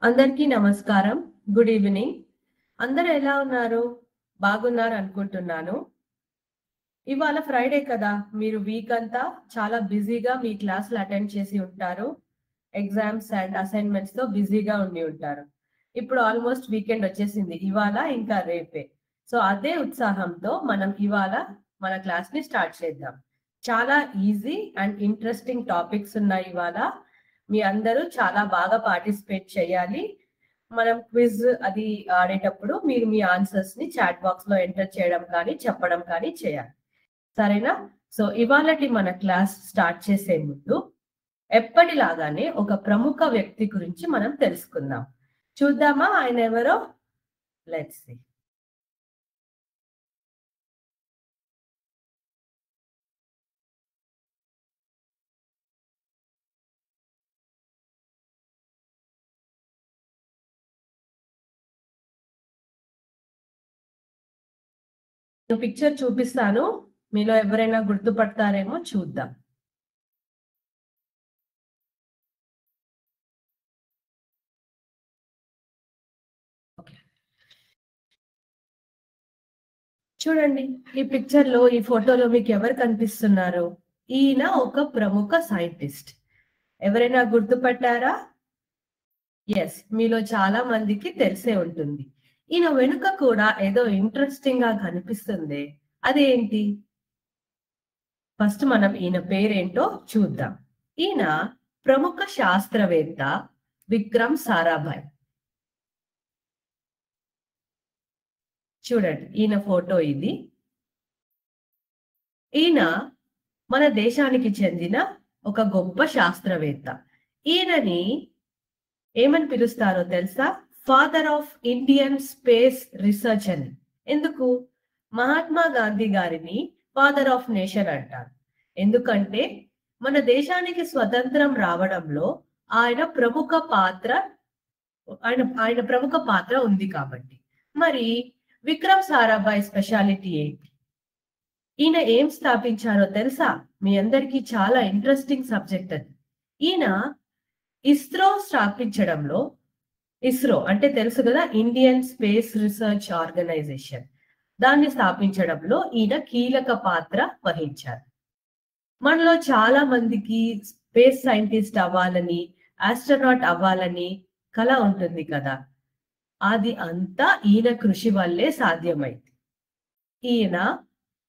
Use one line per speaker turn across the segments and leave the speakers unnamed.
అందరికీ నమస్కారం. Good evening. అందరూ ఎలా ఉన్నారు? బాగున్నారు అనుకుంటున్నాను. ఇవాళ ఫ్రైడే కదా! మీరు వీక్ అంతా చాలా బిజీగా మీ క్లాసులు అటెండ్ చేసి ఉంటారు. ఎగ్జామ్స్ అండ్ అసైన్‌మెంట్స్‌తో బిజీగా ఉండి ఉంటారు. ఇప్పుడు ఆల్మోస్ట్ వీకెండ్ వచ్చేసింది. ఇవాళ ఇంకా రేపే. సో, అదే ఉత్సాహంతో మనం ఇవాళ మన క్లాస్‌ని స్టార్ట్ చేద్దాం. చాలా ఈజీ అండ్ ఇంట్రెస్టింగ్ టాపిక్స్ ఉన్నాయి ఇవాళ. మీ అందరూ చాలా బాగా పార్టిసిపేట్ చేయాలి. మనం క్విజ్ అది ఆడేటప్పుడు మీరు మీ ఆన్సర్స్ ని చాట్ బాక్స్ లో ఎంటర్ చేయడం కానీ చెప్పడం కానీ చేయాలి. సరేనా? సో ఇవాళటి మన క్లాస్ స్టార్ట్ చేసే ముందు ఎప్పటిలాగానే ఒక ప్రముఖ వ్యక్తి గురించి మనం తెలుసుకుందాం. చూద్దామా ఆయన ఎవరో? Let's see. పిక్చర్ చూపిస్తాను. మీలో ఎవరైనా గుర్తుపడతారేమో చూద్దాం. చూడండి, ఈ పిక్చర్ లో ఈ ఫోటోలో మీకు ఎవరు కనిపిస్తున్నారు? ఈయన ఒక ప్రముఖ సైంటిస్ట్. ఎవరైనా గుర్తుపట్టారా? ఎస్, మీలో చాలా మందికి తెలిసే ఉంటుంది. ఈయన వెనుక కూడా ఏదో ఇంట్రెస్టింగ్ గా కనిపిస్తుంది. అదేంటి? ఫస్ట్ మనం ఈయన పేరేంటో చూద్దాం. ఈయన ప్రముఖ శాస్త్రవేత్త విక్రమ్ సారాభాయ్. చూడండి, ఈయన ఫోటో ఇది. ఈయన మన దేశానికి చెందిన ఒక గొప్ప శాస్త్రవేత్త. ఈయనని ఏమని పిలుస్తారో తెలుసా? Father of Indian space research అని. ఎందుకు? మహాత్మా గాంధీ గారిని ఫాదర్ ఆఫ్ నేషన్ అంటారు. ఎందుకంటే మన దేశానికి స్వతంత్రం రావడంలో ఆయన ప్రముఖ పాత్ర ఉంది కాబట్టి. మరి విక్రమ్ సారాభాయ్ స్పెషాలిటీ ఏంటి? ఈయన ఏం స్థాపించారో తెలుసా? మీ అందరికీ చాలా ఇంట్రెస్టింగ్ సబ్జెక్ట్ అది. ఈయన ఇస్రో స్థాపించడంలో, ఇస్రో అంటే తెలుసు కదా, ఇండియన్ స్పేస్ రీసెర్చ్ ఆర్గనైజేషన్, దాన్ని స్థాపించడంలో ఈయన కీలక పాత్ర వహించారు. మనలో చాలా మందికి స్పేస్ సైంటిస్ట్ అవ్వాలని, ఆస్ట్రోనాట్ అవ్వాలని కల ఉంటుంది కదా. అది అంతా ఈయన కృషి వల్లే సాధ్యమైంది. ఈయన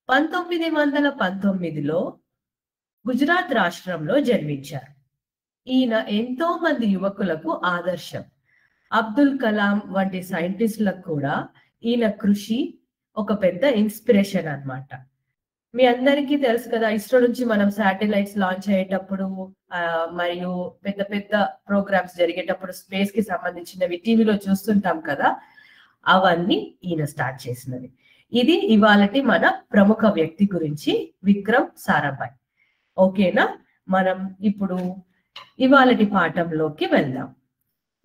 1919లో గుజరాత్ రాష్ట్రంలో జన్మించారు. ఈయన ఎంతో మంది యువకులకు ఆదర్శం. అబ్దుల్ కలాం వంటి సైంటిస్టులకు కూడా ఈయన కృషి ఒక పెద్ద ఇన్స్పిరేషన్ అన్నమాట. మీ అందరికీ తెలుసు కదా, ఇస్రో నుంచి మనం శాటిలైట్స్ లాంచ్ అయ్యేటప్పుడు మరియు పెద్ద పెద్ద ప్రోగ్రామ్స్ జరిగేటప్పుడు స్పేస్ కి సంబంధించినవి టీవీలో చూస్తుంటాం కదా, అవన్నీ ఈయన స్టార్ట్ చేసినవి. ఇది ఇవాళటి మన ప్రముఖ వ్యక్తి గురించి, విక్రమ్ సారాభాయ్. ఓకేనా? మనం ఇప్పుడు ఇవాళటి పాఠంలోకి వెళ్దాం.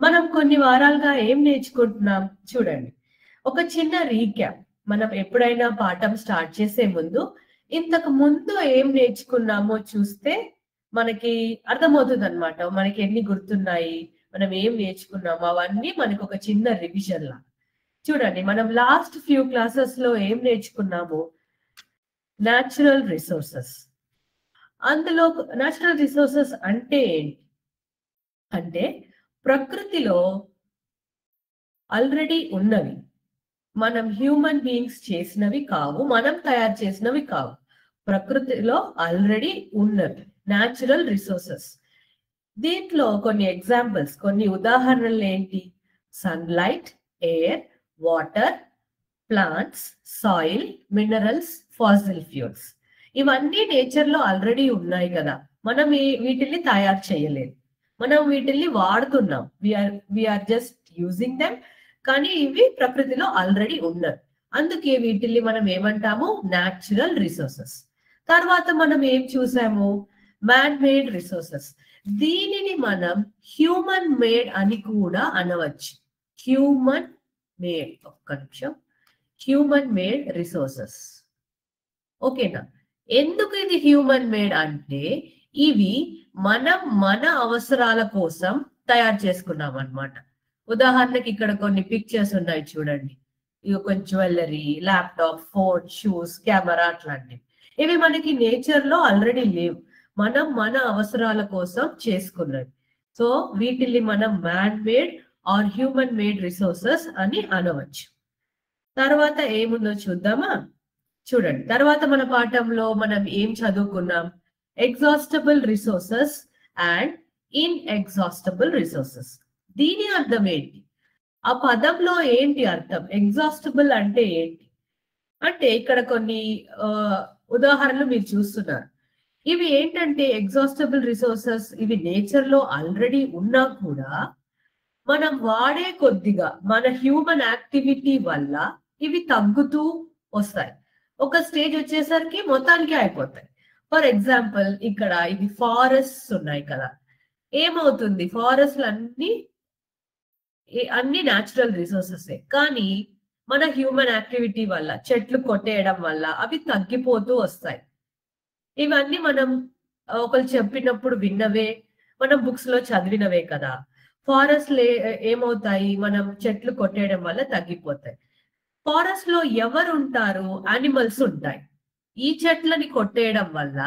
మనం కొన్ని వారాలుగా ఏం నేర్చుకుంటున్నాం చూడండి. ఒక చిన్న రీక్యాప్. మనం ఎప్పుడైనా పాఠం స్టార్ట్ చేసే ముందు ఇంతకు ముందు ఏం నేర్చుకున్నామో చూస్తే మనకి అర్థమవుతుంది అనమాట. మనకి ఎన్ని గుర్తున్నాయి, మనం ఏం నేర్చుకున్నామో అవన్నీ మనకు ఒక చిన్న రివిజన్ లా. చూడండి, మనం లాస్ట్ ఫ్యూ క్లాసెస్ లో ఏం నేర్చుకున్నాము? Natural resources. అందులో న్యాచురల్ రిసోర్సెస్ అంటే ఏంటి అంటే ప్రకృతిలో ఆల్రెడీ ఉన్నవి, మనం హ్యూమన్ బీయింగ్స్ చేసినవి కావు, మనం తయారు చేసినవి కావు. ప్రకృతిలో ఆల్రెడీ ఉన్నవి న్యాచురల్ రిసోర్సెస్. దీంట్లో కొన్ని ఎగ్జాంపుల్స్, కొన్ని ఉదాహరణలు ఏంటి? Sunlight, air, water, plants, soil, minerals, fossil fuels. ఇవన్నీ నేచర్ లో ఆల్రెడీ ఉన్నాయి కదా, మనం వీటిని తయారు చేయలేదు, మనం వీటిని వాడుతున్నాం. We're just using them. కానీ ఇవి ప్రకృతిలో ఆల్రెడీ ఉన్నవి. అందుకే వీటిని మనం ఏమంటాము? Natural resources. తర్వాత మనం ఏం చూసాము? Man made resources. దీనిని మనం హ్యూమన్ మేడ్ అని కూడా అనవచ్చు. హ్యూమన్ మేడ్, ఒక్క నిమిషం, హ్యూమన్ మేడ్ రిసోర్సెస్. ఓకేనా? ఎందుకు ఇది హ్యూమన్ మేడ్ అంటే ఇవి మనం మన అవసరాల కోసం తయారు చేసుకున్నాం అన్నమాట. ఉదాహరణకి ఇక్కడ కొన్ని పిక్చర్స్ ఉన్నాయి చూడండి. ఇవి కొంచెం jewellery, laptop, phone, shoes, camera అట్లాంటివి. ఇవి మనకి నేచర్ లో ఆల్రెడీ లేవు. మనం మన అవసరాల కోసం చేసుకున్నవి. సో వీటిని మనం man made or human made resources అని అనవచ్చు. తర్వాత ఏముందో చూద్దామా? చూడండి, తర్వాత మన పాఠంలో మనం ఏం చదువుకున్నాం? Exhaustible resources and inexhaustible resources. దీని అర్థం ఏంటి? ఆ పదంలో ఏంటి అర్థం? ఎగ్జాస్టబుల్ అంటే ఏంటి? అంటే ఇక్కడ కొన్ని ఉదాహరణలు మీరు చూస్తున్నారు. ఇవి ఏంటంటే ఎగ్జాస్టబుల్ రిసోర్సెస్, ఇవి నేచర్ లో ఆల్రెడీ ఉన్నా కూడా మనం వాడే కొద్దిగా మన హ్యూమన్ యాక్టివిటీ వల్ల ఇవి తగ్గుతూ వస్తాయి. ఒక స్టేజ్ వచ్చేసరికి మొత్తానికి అయిపోతాయి. ఫర్ ఎగ్జాంపుల్ ఇక్కడ ఇది ఫారెస్ట్ ఉన్నాయి కదా, ఏమవుతుంది? ఫారెస్ట్లు అన్ని న్యాచురల్ రిసోర్సెస్, కానీ మన హ్యూమన్ యాక్టివిటీ వల్ల, చెట్లు కొట్టేయడం వల్ల అవి తగ్గిపోతూ వస్తాయి. ఇవన్నీ మనం ఒకరు చెప్పినప్పుడు విన్నవే, మనం బుక్స్ లో చదివినవే కదా. ఫారెస్ట్ ఏమవుతాయి? మనం చెట్లు కొట్టేయడం వల్ల తగ్గిపోతాయి. ఫారెస్ట్ లో ఎవరు ఉంటారు? యానిమల్స్ ఉంటాయి. ఈ చెట్లని కొట్టేయడం వల్ల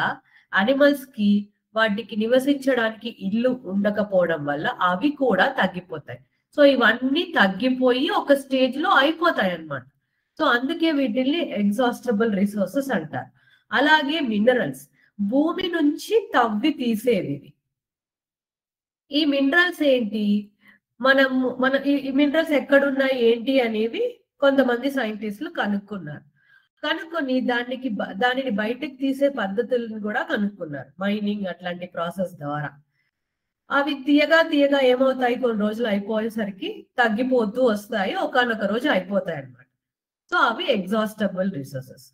యానిమల్స్ కి వాటికి నివసించడానికి ఇల్లు ఉండకపోవడం వల్ల అవి కూడా తగ్గిపోతాయి. సో ఇవన్నీ తగ్గిపోయి ఒక స్టేజ్ లో అయిపోతాయి అన్నమాట. సో అందుకే వీటిని ఎగ్జాస్టబుల్ రిసోర్సెస్ అంటారు. అలాగే మినరల్స్, భూమి నుంచి తవ్వి తీసేవి. ఈ మినరల్స్ ఏంటి? మన ఈ మినరల్స్ ఎక్కడున్నాయి ఏంటి అనేవి కొంతమంది సైంటిస్టులు కనుక్కున్నారు. కనుక్కొని దానిని బయటకు తీసే పద్ధతులను కూడా కనుక్కున్నారు, మైనింగ్ అట్లాంటి ప్రాసెస్ ద్వారా. అవి తీయగా ఏమవుతాయి? కొన్ని రోజులు అయిపోయేసరికి తగ్గిపోతూ వస్తాయి, ఒకానొక రోజు అయిపోతాయి అన్నమాట. సో అవి ఎగ్జాస్టబుల్ రిసోర్సెస్.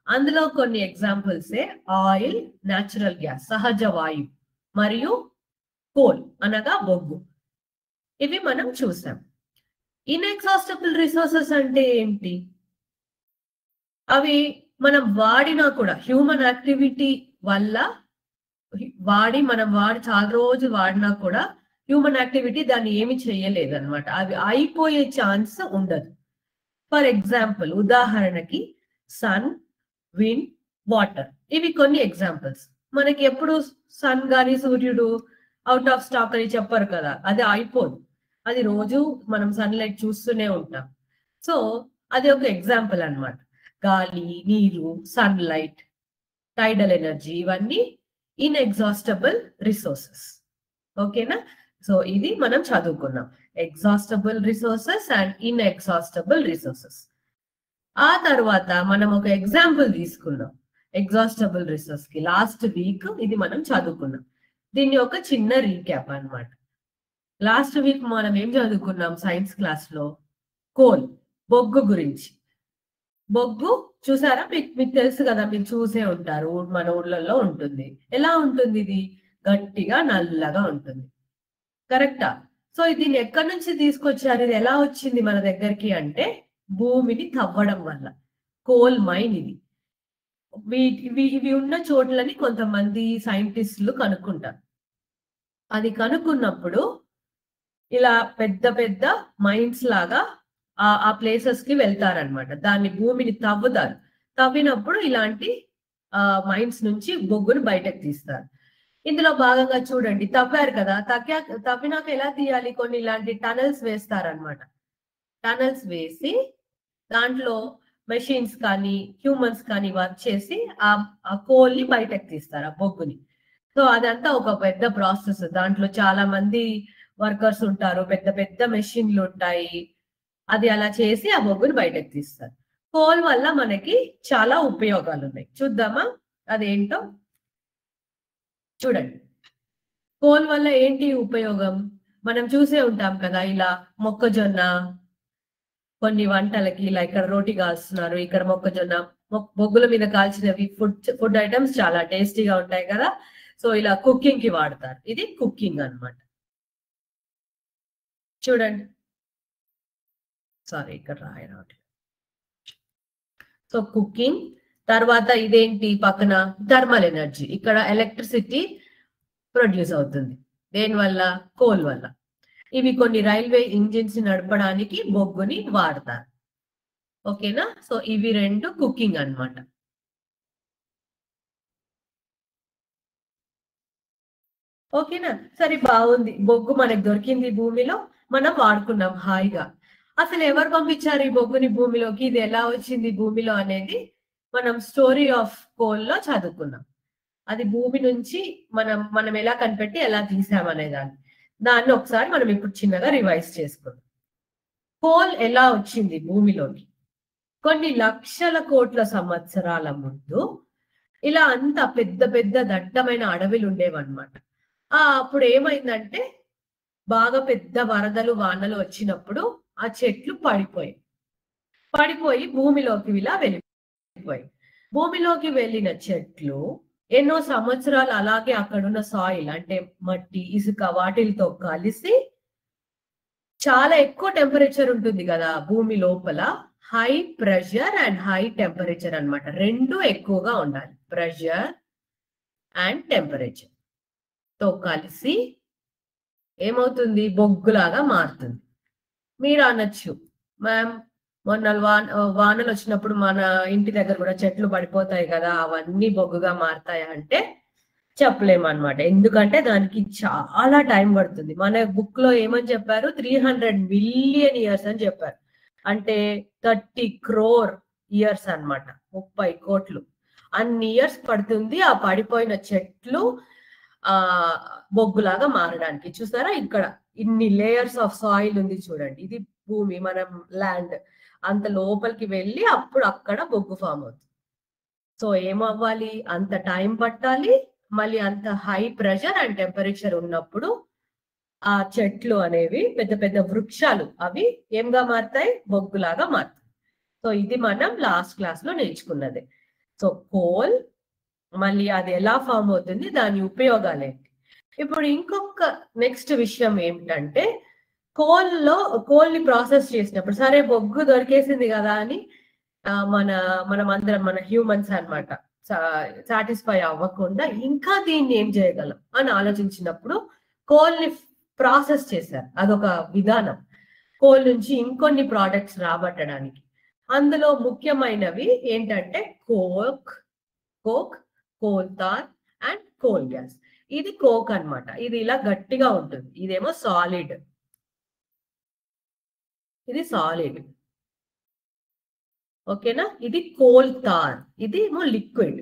అందులో కొన్ని ఎగ్జాంపుల్సే ఆయిల్, న్యాచురల్ గ్యాస్ సహజ వాయువు, మరియు కోల్ అనగా బొగ్గు. ఇవి మనం చూసాం. ఇన్ఎగ్జాస్టబుల్ రిసోర్సెస్ అంటే ఏంటి? అవి మనం వాడినా కూడా హ్యూమన్ యాక్టివిటీ వల్ల మనం చాలా రోజు వాడినా కూడా హ్యూమన్ యాక్టివిటీ దాన్ని ఏమి చేయలేదు అనమాట. అవి అయిపోయే ఛాన్స్ ఉండదు. ఫర్ ఎగ్జాంపుల్, ఉదాహరణకి సన్, విండ్, వాటర్, ఇవి కొన్ని ఎగ్జాంపుల్స్. మనకి ఎప్పుడు సన్ గాని సూర్యుడు అవుట్ ఆఫ్ స్టాక్ అని చెప్పరు కదా, అది అయిపోదు. అది రోజు మనం సన్లైట్ చూస్తూనే ఉంటాం. సో అది ఒక ఎగ్జాంపుల్ అన్నమాట. గాలి, నీరు, సన్లైట్, టైడల్ ఎనర్జీ, ఇవన్నీ ఇన్ఎగ్జాస్టబుల్ రిసోర్సెస్. ఓకేనా? సో ఇది మనం చదువుకున్నాం, exhaustible resources and inexhaustible resources. ఆ తర్వాత మనం ఒక ఎగ్జాంపుల్ తీసుకున్నాం ఎగ్జాస్టబుల్ రిసోర్స్ కి. లాస్ట్ వీక్ ఇది మనం చదువుకున్నాం. దీన్ని ఒక చిన్న రీక్యాప్ అన్నమాట. లాస్ట్ వీక్ మనం ఏం చదువుకున్నాం సైన్స్ క్లాస్ లో? కోల్, బొగ్గు గురించి. బొగ్గు చూసారా? మీకు తెలుసు కదా, మీరు చూసే ఉంటారు, మన ఊర్లలో ఉంటుంది. ఎలా ఉంటుంది? ఇది గట్టిగా నల్లగా ఉంటుంది, కరెక్టా? సో దీన్ని ఎక్కడి నుంచి తీసుకొచ్చారు? ఇది ఎలా వచ్చింది మన దగ్గరికి అంటే భూమిని తవ్వడం వల్ల. కోల్ మైన్ ఇది. ఇవి ఉన్న చోట్లని కొంతమంది సైంటిస్టులు కనుక్కుంటారు. అది కనుక్కున్నప్పుడు ఇలా పెద్ద పెద్ద మైన్స్ లాగా ఆ ప్లేసెస్ కి వెళ్తారనమాట. దాన్ని భూమిని తవ్వుతారు. తవ్వినప్పుడు ఇలాంటి మైన్స్ నుంచి బొగ్గును బయటకు తీస్తారు. ఇందులో భాగంగా చూడండి, తవ్వారు కదా, తవ్వినాక ఎలా తీయాలి? కొన్ని ఇలాంటి టనల్స్ వేస్తారనమాట. టనల్స్ వేసి దాంట్లో మెషిన్స్ కానీ హ్యూమన్స్ కానీ వర్క్ చేసి ఆ కోల్ ని బయటకు తీస్తారు, ఆ బొగ్గుని. సో అదంతా ఒక పెద్ద ప్రాసెస్. దాంట్లో చాలా మంది వర్కర్స్ ఉంటారు, పెద్ద పెద్ద మెషిన్లు ఉంటాయి. అది అలా చేసి ఆ బొగ్గుని బయటకు తీస్తారు. కోల్ వల్ల మనకి చాలా ఉపయోగాలు ఉన్నాయి. చూద్దామా అదేంటో? చూడండి, కోల్ వల్ల ఏంటి ఉపయోగం? మనం చూసే ఉంటాం కదా, ఇలా మొక్కజొన్న, కొన్ని వంటలకి ఇలా ఇక్కడ రోటి కాల్స్తున్నారు, ఇక్కడ మొక్కజొన్న బొగ్గుల మీద కాల్చినవి ఫుడ్ ఐటమ్స్ చాలా టేస్టీగా ఉంటాయి కదా. సో ఇలా కుకింగ్ కి వాడతారు. ఇది కుకింగ్ అన్నమాట. చూడండి, సారీ ఇక్కడ రాయనట్టు. So cooking. తర్వాత ఇదేంటి పక్కన? Thermal energy. ఇక్కడ ఎలక్ట్రిసిటీ ప్రొడ్యూస్ అవుతుంది. దేనివల్ల? కోల్ వల్ల. ఇవి కొన్ని రైల్వే ఇంజిన్స్ నడపడానికి బొగ్గుని వాడతారు. ఓకేనా? సో ఇవి 2 కుకింగ్ అన్నమాట. ఓకేనా? సరే బాగుంది. బొగ్గు మనకు దొరికింది భూమిలో. మనం వాడుకున్నాం హాయిగా. అసలు ఎవరు పంపించారు ఈ బొగ్గుని భూమిలోకి? ఇది ఎలా వచ్చింది భూమిలో అనేది మనం స్టోరీ ఆఫ్ కోల్‌లో చదువుకున్నాం. అది భూమి నుంచి మనం ఎలా కనిపెట్టి ఎలా తీసామనే దాన్ని ఒకసారి మనం ఇప్పుడు చిన్నగా రివైజ్ చేసుకుందాం. కోల్ ఎలా వచ్చింది భూమిలోకి? కొన్ని లక్షల కోట్ల సంవత్సరాల ముందు ఇలా అంత పెద్ద పెద్ద దట్టమైన అడవిలు ఉండేవన్నమాట. అప్పుడు ఏమైందంటే బాగా పెద్ద వరదలు వానలు వచ్చినప్పుడు ఆ చెట్లు పడిపోయి భూమిలోకి ఇలా వెళ్ళిపోయి భూమిలోకి వెళ్ళిన చెట్లు ఎన్నో సంవత్సరాలు అలాగే అక్కడున్న సాయిల్ అంటే మట్టి ఇసుక వాటిలతో కలిసి చాలా ఎక్కువ టెంపరేచర్ ఉంటుంది కదా భూమి లోపల. High pressure and high temperature అన్నమాట. రెండు ఎక్కువగా ఉండాలి. ప్రెషర్ అండ్ టెంపరేచర్ తో కలిసి ఏమవుతుంది? బొగ్గులాగా మారుతుంది. మీరు అనొచ్చు, మ్యామ్ మొన్న వానలు వచ్చినప్పుడు మన ఇంటి దగ్గర కూడా చెట్లు పడిపోతాయి కదా, అవన్నీ బొగ్గుగా మారుతాయా అంటే చెప్పలేమన్నమాట. ఎందుకంటే దానికి చాలా టైం పడుతుంది. మన బుక్ లో ఏమని చెప్పారు? 300 మిలియన్ ఇయర్స్ అని చెప్పారు. అంటే 30 crore ఇయర్స్ అన్నమాట. 30 కోట్లు. అన్ని ఇయర్స్ పడుతుంది ఆ పడిపోయిన చెట్లు బొగ్గులాగా మారడానికి. చూసారా ఇక్కడ ఇన్ని లేయర్స్ ఆఫ్ సాయిల్ ఉంది చూడండి. ఇది భూమి, మనం ల్యాండ్. అంత లోపలికి వెళ్ళి అప్పుడు అక్కడ బొగ్గు ఫామ్ అవుతుంది. సో ఏమవ్వాలి? అంత టైం పట్టాలి. మళ్ళీ అంత హై ప్రెషర్ అండ్ టెంపరేచర్ ఉన్నప్పుడు ఆ చెట్లు అనేవి పెద్ద పెద్ద వృక్షాలు అవి ఏంగా మారుతాయి? బొగ్గులాగా మారుతాయి. సో ఇది మనం లాస్ట్ క్లాస్ లో నేర్చుకున్నది. సో కోల్ మళ్ళీ అది ఎలా ఫామ్ అవుతుంది, దాని ఉపయోగాలు ఏంటి. ఇప్పుడు ఇంకొక నెక్స్ట్ విషయం ఏమిటంటే కోల్ ని ప్రాసెస్ చేసినప్పుడు సరే బొగ్గు దొరికేసింది కదా అని మనం అందరం మన హ్యూమన్స్ అన్నమాట సాటిస్ఫై అవ్వకుండా ఇంకా దీన్ని ఏం చేయగలం అని ఆలోచించినప్పుడు కోల్ ని ప్రాసెస్ చేశారు. అదొక విధానం కోల్ నుంచి ఇంకొన్ని ప్రోడక్ట్స్ రాబట్టడానికి. అందులో ముఖ్యమైనవి ఏంటంటే coke, coal tar and coal gas. ఇది కోక్ అన్నమాట. ఇది ఇలా గట్టిగా ఉంటుంది. ఇదేమో సాలిడ్. ఇది సాలిడ్. ఓకేనా? ఇది కోల్ తార్. ఇది ఏమో లిక్విడ్,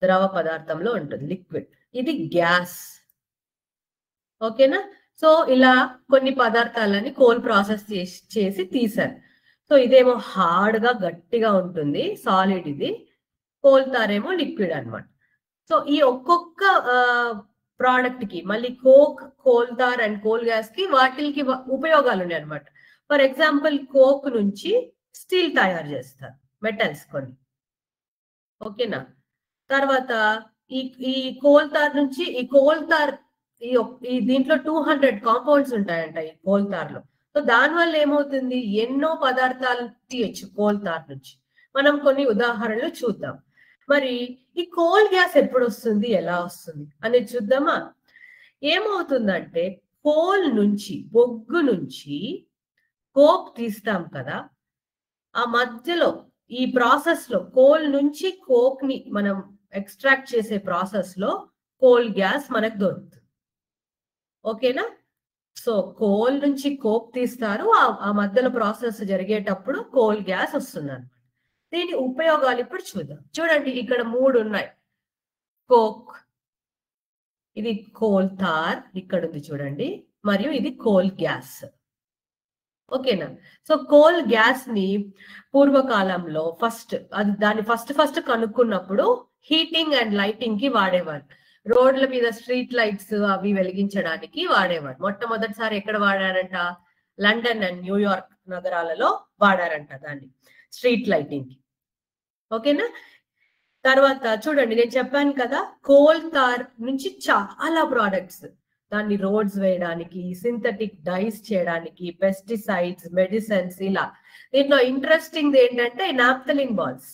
ద్రవ పదార్థంలో ఉంటుంది, లిక్విడ్. ఇది గ్యాస్. ఓకేనా? సో ఇలా కొన్ని పదార్థాలని కోల్ ప్రాసెస్ చేసి తీశారు. సో ఇదేమో హార్డ్ గా గట్టిగా ఉంటుంది, సాలిడ్. ఇది కోల్ తార్ ఏమో లిక్విడ్ అన్నమాట. సో ఈ ఒక్కొక్క ప్రోడక్ట్ కి మళ్ళీ coke, coal tar and coal gas కి వాటికి ఉపయోగాలు ఉన్నాయి అనమాట. ఫర్ ఎగ్జాంపుల్ కోక్ నుంచి స్టీల్ తయారు చేస్తారు, మెటల్స్ కొన్ని. ఓకేనా? తర్వాత ఈ కోల్ తార్ నుంచి ఈ దీంట్లో 200 కాంపౌండ్స్ ఉంటాయంట ఈ కోల్ తార్ లో. సో దానివల్ల ఏమవుతుంది? ఎన్నో పదార్థాలు తీయచ్చు కోల్ తార్ నుంచి. మనం కొన్ని ఉదాహరణలు చూద్దాం. మరి ఈ కోల్ గ్యాస్ ఎప్పుడు వస్తుంది, ఎలా వస్తుంది అనేది చూద్దామా? ఏమవుతుందంటే కోల్ నుంచి, బొగ్గు నుంచి కోక్ తీస్తాం కదా, ఆ మధ్యలో ఈ ప్రాసెస్ లో కోల్ నుంచి కోక్ ని మనం ఎక్స్ట్రాక్ట్ చేసే ప్రాసెస్ లో కోల్ గ్యాస్ మనకు దొరుకుతుంది. ఓకేనా? సో కోల్ నుంచి కోక్ తీస్తారు, ఆ మధ్యలో ప్రాసెస్ జరిగేటప్పుడు కోల్ గ్యాస్ వస్తుంది అన్నమాట. దీని ఉపయోగాలు ఇప్పుడు చూద్దాం. చూడండి ఇక్కడ 3 ఉన్నాయి. కోక్, ఇది కోల్ తార్ ఇక్కడ ఉంది చూడండి, మరియు ఇది కోల్ గ్యాస్. ఓకేనా? సో కోల్ గ్యాస్ ని పూర్వకాలంలో దాన్ని ఫస్ట్ కనుక్కున్నప్పుడు హీటింగ్ అండ్ లైటింగ్ కి వాడేవారు. రోడ్ల మీద స్ట్రీట్ లైట్స్ అవి వెలిగించడానికి వాడేవారు. మొట్టమొదటిసారి ఎక్కడ వాడారంట? లండన్ అండ్ న్యూయార్క్ నగరాలలో వాడారంట దాన్ని స్ట్రీట్ లైటింగ్ కి. ఓకేనా? తర్వాత చూడండి, నేను చెప్పాను కదా కోల్ తార్ నుంచి చాలా ప్రోడక్ట్స్, దాన్ని రోడ్స్ వేయడానికి, సింథటిక్ డైస్ చేయడానికి, పెస్టిసైడ్స్, మెడిసిన్స్, ఇలా. దీంట్లో ఇంట్రెస్టింగ్ ఏంటంటే నాప్థలిన్ బాల్స్.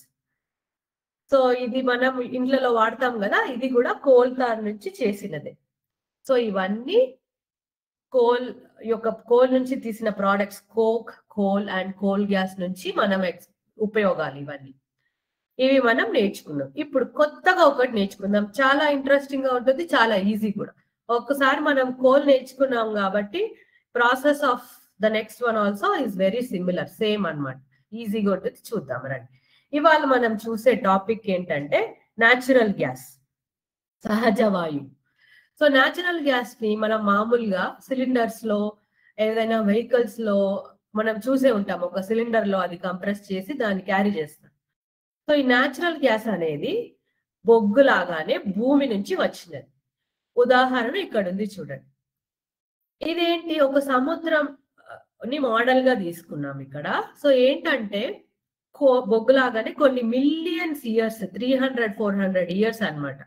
సో ఇది మనం ఇంట్లో వాడతాం కదా, ఇది కూడా కోల్ తార్ నుంచి చేసినదే. సో ఇవన్నీ కోల్ నుంచి తీసిన products coke, coal and coal gas నుంచి మనం ఉపయోగాలు ఇవన్నీ ఇవి మనం నేర్చుకున్నాం. ఇప్పుడు కొత్తగా ఒకటి నేర్చుకుందాం. చాలా ఇంట్రెస్టింగ్ గా ఉంటుంది, చాలా ఈజీ కూడా. ఒక్కసారి మనం కోల్ నేర్చుకున్నాం కాబట్టి process of the next one also is very similar, same అన్నమాట. ఈజీగా ఉంటుంది, చూద్దాం రండి. ఇవాళ మనం చూసే టాపిక్ ఏంటంటే న్యాచురల్ గ్యాస్, సహజ వాయువు. సో న్యాచురల్ గ్యాస్ ని మనం మామూలుగా సిలిండర్స్ లో, ఏదైనా వెహికల్స్ లో మనం చూసే ఉంటాం. ఒక సిలిండర్ లో అది కంప్రెస్ చేసి దాన్ని క్యారీ చేస్తాం. సో ఈ న్యాచురల్ గ్యాస్ అనేది బొగ్గు లాగానే భూమి నుంచి వచ్చినది. ఉదాహరణ ఇక్కడ ఉంది చూడండి. ఇదేంటి, ఒక సముద్రం ని మోడల్ గా తీసుకున్నాం ఇక్కడ. సో ఏంటంటే బొగ్గులాగానే కొన్ని మిలియన్స్ ఇయర్స్, 300-400 ఇయర్స్ అన్నమాట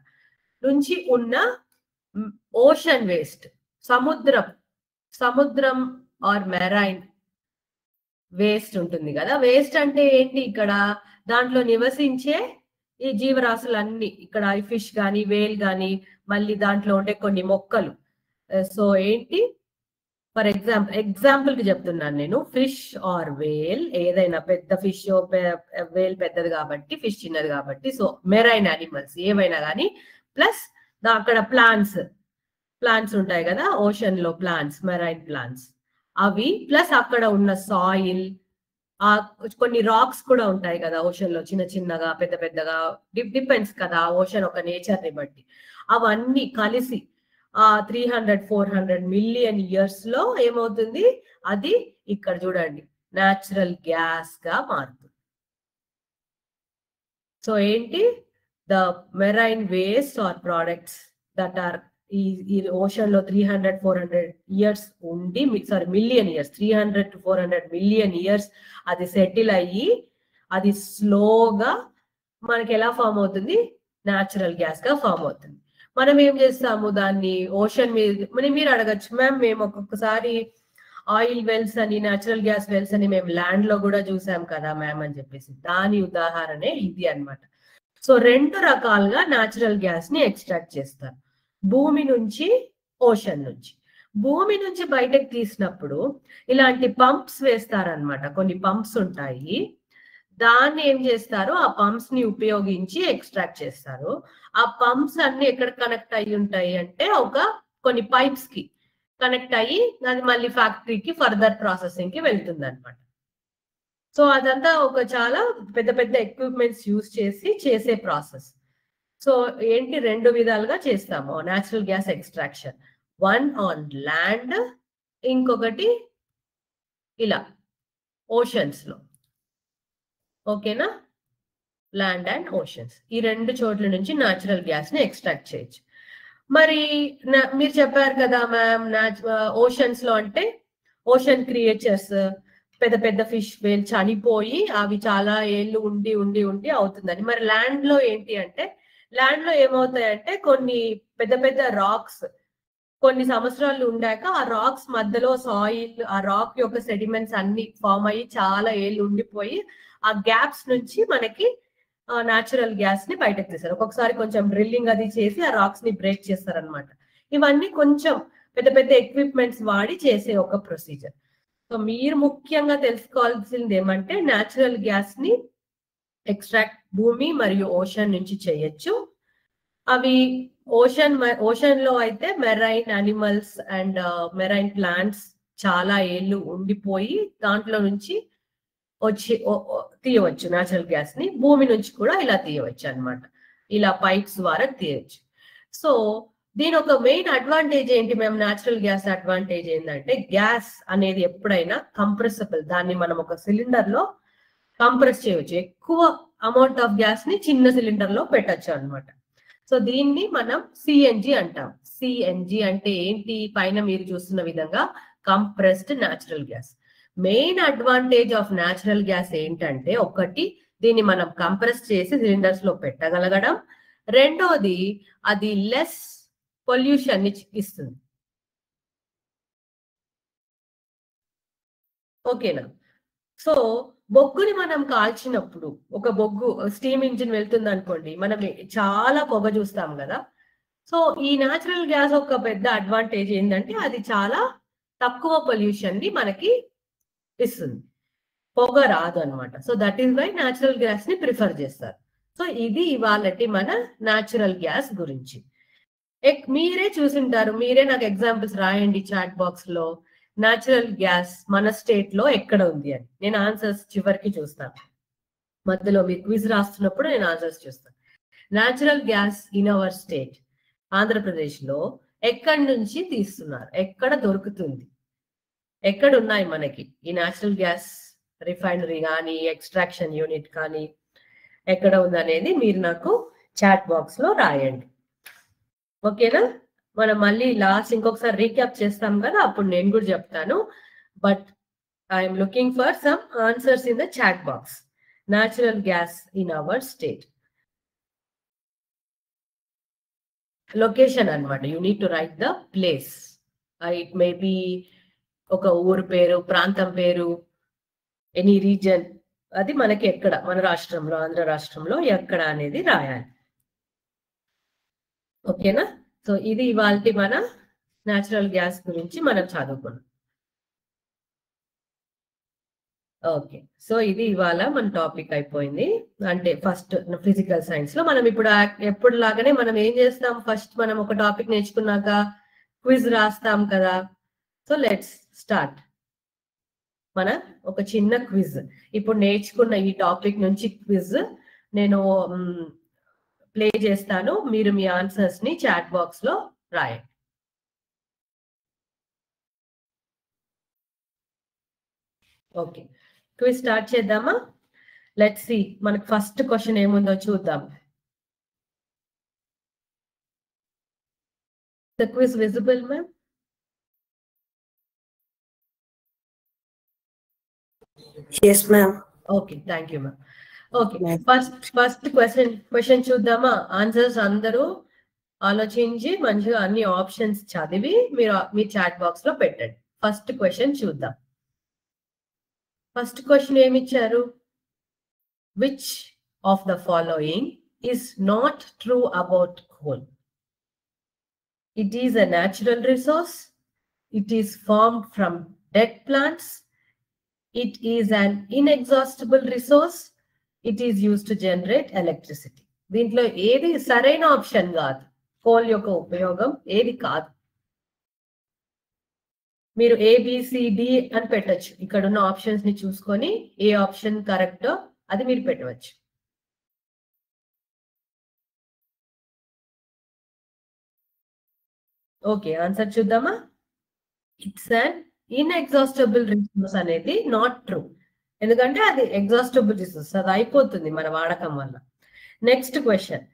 నుంచి ఉన్న ఓషన్ వేస్ట్, సముద్రం ఆర్ మెరైన్ వేస్ట్ ఉంటుంది కదా. వేస్ట్ అంటే ఏంటి, ఇక్కడ దాంట్లో నివసించే ఈ జీవరాశులన్నీ, ఇక్కడ ఫిష్ కానీ, వేల్ కానీ, మళ్ళీ దాంట్లో ఉండే కొన్ని మొక్కలు. సో ఏంటి, ఫర్ ఎగ్జాంపుల్ కి చెప్తున్నాను నేను. ఫిష్ ఆర్ వేల్, ఏదైనా పెద్ద ఫిష్, వేల్ పెద్దది కాబట్టి, ఫిష్ చిన్నది కాబట్టి, సో మెరైన్ యానిమల్స్ ఏవైనా కానీ, ప్లస్ అక్కడ ప్లాంట్స్ ఉంటాయి కదా ఓషన్ లో, మెరైన్ ప్లాంట్స్ అవి, ప్లస్ అక్కడ ఉన్న సాయిల్, కొన్ని రాక్స్ కూడా ఉంటాయి కదా ఓషన్ లో, చిన్న చిన్నగా పెద్ద పెద్దగా, డిపెండ్స్ కదా ఓషన్ ఒక నేచర్ ని బట్టి. అవన్నీ కలిసి 300-400 మిలియన్ ఇయర్స్ లో ఏమవుతుంది, అది ఇక్కడ చూడండి న్యాచురల్ గ్యాస్ గా మారుతుంది. సో ఏంటి, the marine waste or products that are ఈ ఓషన్ లో 300-400 ఇయర్స్ ఉండి, మిలియన్ ఇయర్స్, 300-400 మిలియన్ ఇయర్స్ అది సెటిల్ అయ్యి, అది స్లోగా మనకి ఎలా ఫామ్ అవుతుంది, న్యాచురల్ గ్యాస్ గా ఫామ్ అవుతుంది. మనం ఏం చేస్తాము, దాన్ని ఓషన్ మీద, మీరు అడగచ్చు, మ్యామ్ మేము ఒక్కొక్కసారి ఆయిల్ వెల్స్ అని, న్యాచురల్ గ్యాస్ వెల్స్ అని మేము ల్యాండ్ లో కూడా చూసాం కదా మ్యామ్ అని చెప్పేసి. దాని ఉదాహరణే ఇది అన్నమాట. సో 2 రకాలుగా న్యాచురల్ గ్యాస్ ని ఎక్స్ట్రాక్ట్ చేస్తారు, భూమి నుంచి, ఓషన్ నుంచి. భూమి నుంచి బయటకు తీసినప్పుడు ఇలాంటి పంప్స్ వేస్తారనమాట. కొన్ని పంప్స్ ఉంటాయి, దాన్ని ఏం చేస్తారు, ఆ పంప్స్ ని ఉపయోగించి ఎక్స్ట్రాక్ట్ చేస్తారు. ఆ పంప్స్ అన్ని ఎక్కడ కనెక్ట్ అయ్యి ఉంటాయి అంటే, కొన్ని పైప్స్ కి కనెక్ట్ అయ్యి అది మళ్ళీ ఫ్యాక్టరీకి ఫర్దర్ ప్రాసెసింగ్ కి వెళ్తుంది అనమాట. సో అదంతా ఒక చాలా పెద్ద పెద్ద ఎక్విప్మెంట్స్ యూజ్ చేసి చేసే ప్రాసెస్. సో ఏంటి, 2 విధాలుగా చేస్తాము natural gas extraction. One on land, ఇంకొకటి ఇలా ఓషన్స్ లో. ఓకేనా, ల్యాండ్ అండ్ ఓషన్స్, ఈ 2 చోట్ల నుంచి న్యాచురల్ గ్యాస్ ని ఎక్స్ట్రాక్ట్ చేయొచ్చు. మరి మీరు చెప్పారు కదా మ్యామ్, ఓషన్స్ లో అంటే ఓషన్ క్రియేచర్స్, పెద్ద పెద్ద ఫిష్, వేల్ చనిపోయి అవి చాలా ఏళ్ళు ఉండి ఉండి ఉండి అవుతుందని. మరి ల్యాండ్ లో ఏంటి అంటే, ల్యాండ్ లో ఏమవుతాయంటే కొన్ని పెద్ద పెద్ద రాక్స్ కొన్ని సంవత్సరాలు ఉండాక ఆ రాక్స్ మధ్యలో సాయిల్, ఆ రాక్ యొక్క సెడిమెంట్స్ అన్ని ఫామ్ అయ్యి చాలా ఏళ్ళు ఉండిపోయి, ఆ గ్యాప్స్ నుంచి మనకి న్యాచురల్ గ్యాస్ ని బయటకు తీస్తారు. ఒక్కొక్కసారి కొంచెం డ్రిల్లింగ్ అది చేసి ఆ రాక్స్ ని బ్రేక్ చేస్తారనమాట. ఇవన్నీ కొంచెం పెద్ద పెద్ద ఎక్విప్మెంట్స్ వాడి చేసే ఒక ప్రొసీజర్. సో మీరు ముఖ్యంగా తెలుసుకోవాల్సింది ఏమంటే, న్యాచురల్ గ్యాస్ ని ఎక్స్ట్రాక్ట్ భూమి మరియు ఓషన్ నుంచి చేయొచ్చు. అవి ఓషన్ లో అయితే marine animals and marine plants చాలా ఏళ్ళు ఉండిపోయి దాంట్లో నుంచి తీయవచ్చు న్యాచురల్ గ్యాస్ ని. భూమి నుంచి కూడా ఇలా తీయవచ్చు అన్నమాట, ఇలా పైప్స్ ద్వారా తీయవచ్చు. సో దీని ఒక మెయిన్ అడ్వాంటేజ్ ఏంటి మేము, న్యాచురల్ గ్యాస్ అడ్వాంటేజ్ ఏంటంటే, గ్యాస్ అనేది ఎప్పుడైనా కంప్రెసబుల్. దాన్ని మనం ఒక సిలిండర్ లో కంప్రెస్ చేయవచ్చు. ఎక్కువ అమౌంట్ ఆఫ్ గ్యాస్ ని చిన్న సిలిండర్ లో పెట్టచ్చు అన్నమాట. సో దీన్ని మనం సిఎన్జి అంటాం. సిఎన్జి అంటే ఏంటి, పైన మీరు చూస్తున్న విధంగా compressed natural gas. Main advantage of natural gas ఏంటంటే, ఒకటి దీన్ని మనం కంప్రెస్ చేసి సిలిండర్స్ లో పెట్టగలగడం, రెండోది అది లెస్ పొల్యూషన్ ని ఇస్తుంది. ఓకేనా. సో బొగ్గుని మనం కాల్చినప్పుడు, ఒక బొగ్గు స్టీమ్ ఇంజిన్ వెళ్తుంది అనుకోండి, మనం చాలా పొగ చూస్తాం కదా. సో ఈ న్యాచురల్ గ్యాస్ ఒక పెద్ద అడ్వాంటేజ్ ఏంటంటే, అది చాలా తక్కువ పొల్యూషన్ ని మనకి ఇస్తుంది, పొగ రాదు అనమాట. So that is why natural gas ని ప్రిఫర్ చేస్తారు. సో ఇది ఇవాళటి మన న్యాచురల్ గ్యాస్ గురించి. మీరే చూసింటారు, మీరే నాకు ఎగ్జాంపుల్స్ రాయండి చాట్ బాక్స్ లో, న్యాచురల్ గ్యాస్ మన స్టేట్ లో ఎక్కడ ఉంది అని. నేను ఆన్సర్స్ చివరికి చూస్తాను, మధ్యలో మీరు క్విజ్ రాస్తున్నప్పుడు నేను ఆన్సర్స్ చూస్తాను. Natural gas in our state, Andhra Pradesh లో ఎక్కడి నుంచి తీస్తున్నారు, ఎక్కడ దొరుకుతుంది, ఎక్కడ ఉన్నాయి మనకి ఈ న్యాచురల్ గ్యాస్ రిఫైనరీ కానీ ఎక్స్ట్రాక్షన్ యూనిట్ కానీ ఎక్కడ ఉంది అనేది మీరు నాకు చాట్ బాక్స్ లో రాయండి. ఓకేనా? మనం మళ్ళీ లాస్ట్ ఇంకొకసారి రీక్యాప్ చేస్తాం కదా, అప్పుడు నేను కూడా చెప్తాను. But I'm looking for some answers in the chat box. Natural gas in our state, location అన్నమాట. You need to write the place. It may be ఒక ఊరు పేరు, ప్రాంతం పేరు, ఎనీ రీజన్, అది మనకి ఎక్కడ, మన రాష్ట్రంలో, ఆంధ్ర రాష్ట్రంలో ఎక్కడ అనేది రాయాలి. ఓకేనా? సో ఇది ఇవాళ మన న్యాచురల్ గ్యాస్ గురించి మనం చదువుకున్నాం. ఓకే, సో ఇది ఇవాళ మన టాపిక్ అయిపోయింది. అంటే ఫస్ట్ ఫిజికల్ సైన్స్ లో మనం ఇప్పుడు ఎప్పుడు లాగానే మనం ఏం చేస్తాం, ఫస్ట్ మనం ఒక టాపిక్ నేర్చుకున్నాక క్విజ్ రాస్తాం కదా. సో లెట్స్ స్టార్ట్ మన ఒక చిన్న క్విజ్. ఇప్పుడు నేర్చుకున్న ఈ టాపిక్ నుంచి క్విజ్ నేను ప్లే చేస్తాను, మీరు మీ ఆన్సర్స్ ని చాట్ బాక్స్ లో రాయండి. ఓకే, క్విజ్ స్టార్ట్ చేద్దామా? లెట్స్ సీ మనకు ఫస్ట్ క్వశ్చన్ ఏముందో చూద్దాం. The quiz visible ma'am?
Yes, ma'am.
Okay, thank you ma'am. Okay, first question చూద్దామా? ఆన్సర్స్ అందరూ ఆలోచించి మంచిగా అన్ని ఆప్షన్స్ చదివి మీరు మీ చాట్ బాక్స్ లో పెట్టండి. ఫస్ట్ క్వశ్చన్ చూద్దాం. ఫస్ట్ క్వశ్చన్ ఏమి ఇచ్చారు? Which of the following is not true about coal? It is a natural resource. It is formed from dead plants. It is an inexhaustible resource. It is used to generate electricity. దీంట్లో ఏది సరైన option కాదు, coal యొక్క ఉపయోగం ఏది కాదు. మీరు A B C D అని పెట్టచ్చు, ఇక్కడ ఉన్న ఆప్షన్స్ ని చూసుకొని ఏ ఆప్షన్ కరెక్టో అది మీరు పెట్టవచ్చు. ఓకే, ఆన్సర్ చూద్దామా? ఇట్స్ అన్ ఇన్ఎగ్జాస్టబుల్ రిసోర్స్ అనేది నాట్ ట్రూ, ఎందుకంటే అది ఎగ్జాస్టబుల్ రిసోర్స్, అది అయిపోతుంది మన వాడకం వల్ల. Next question,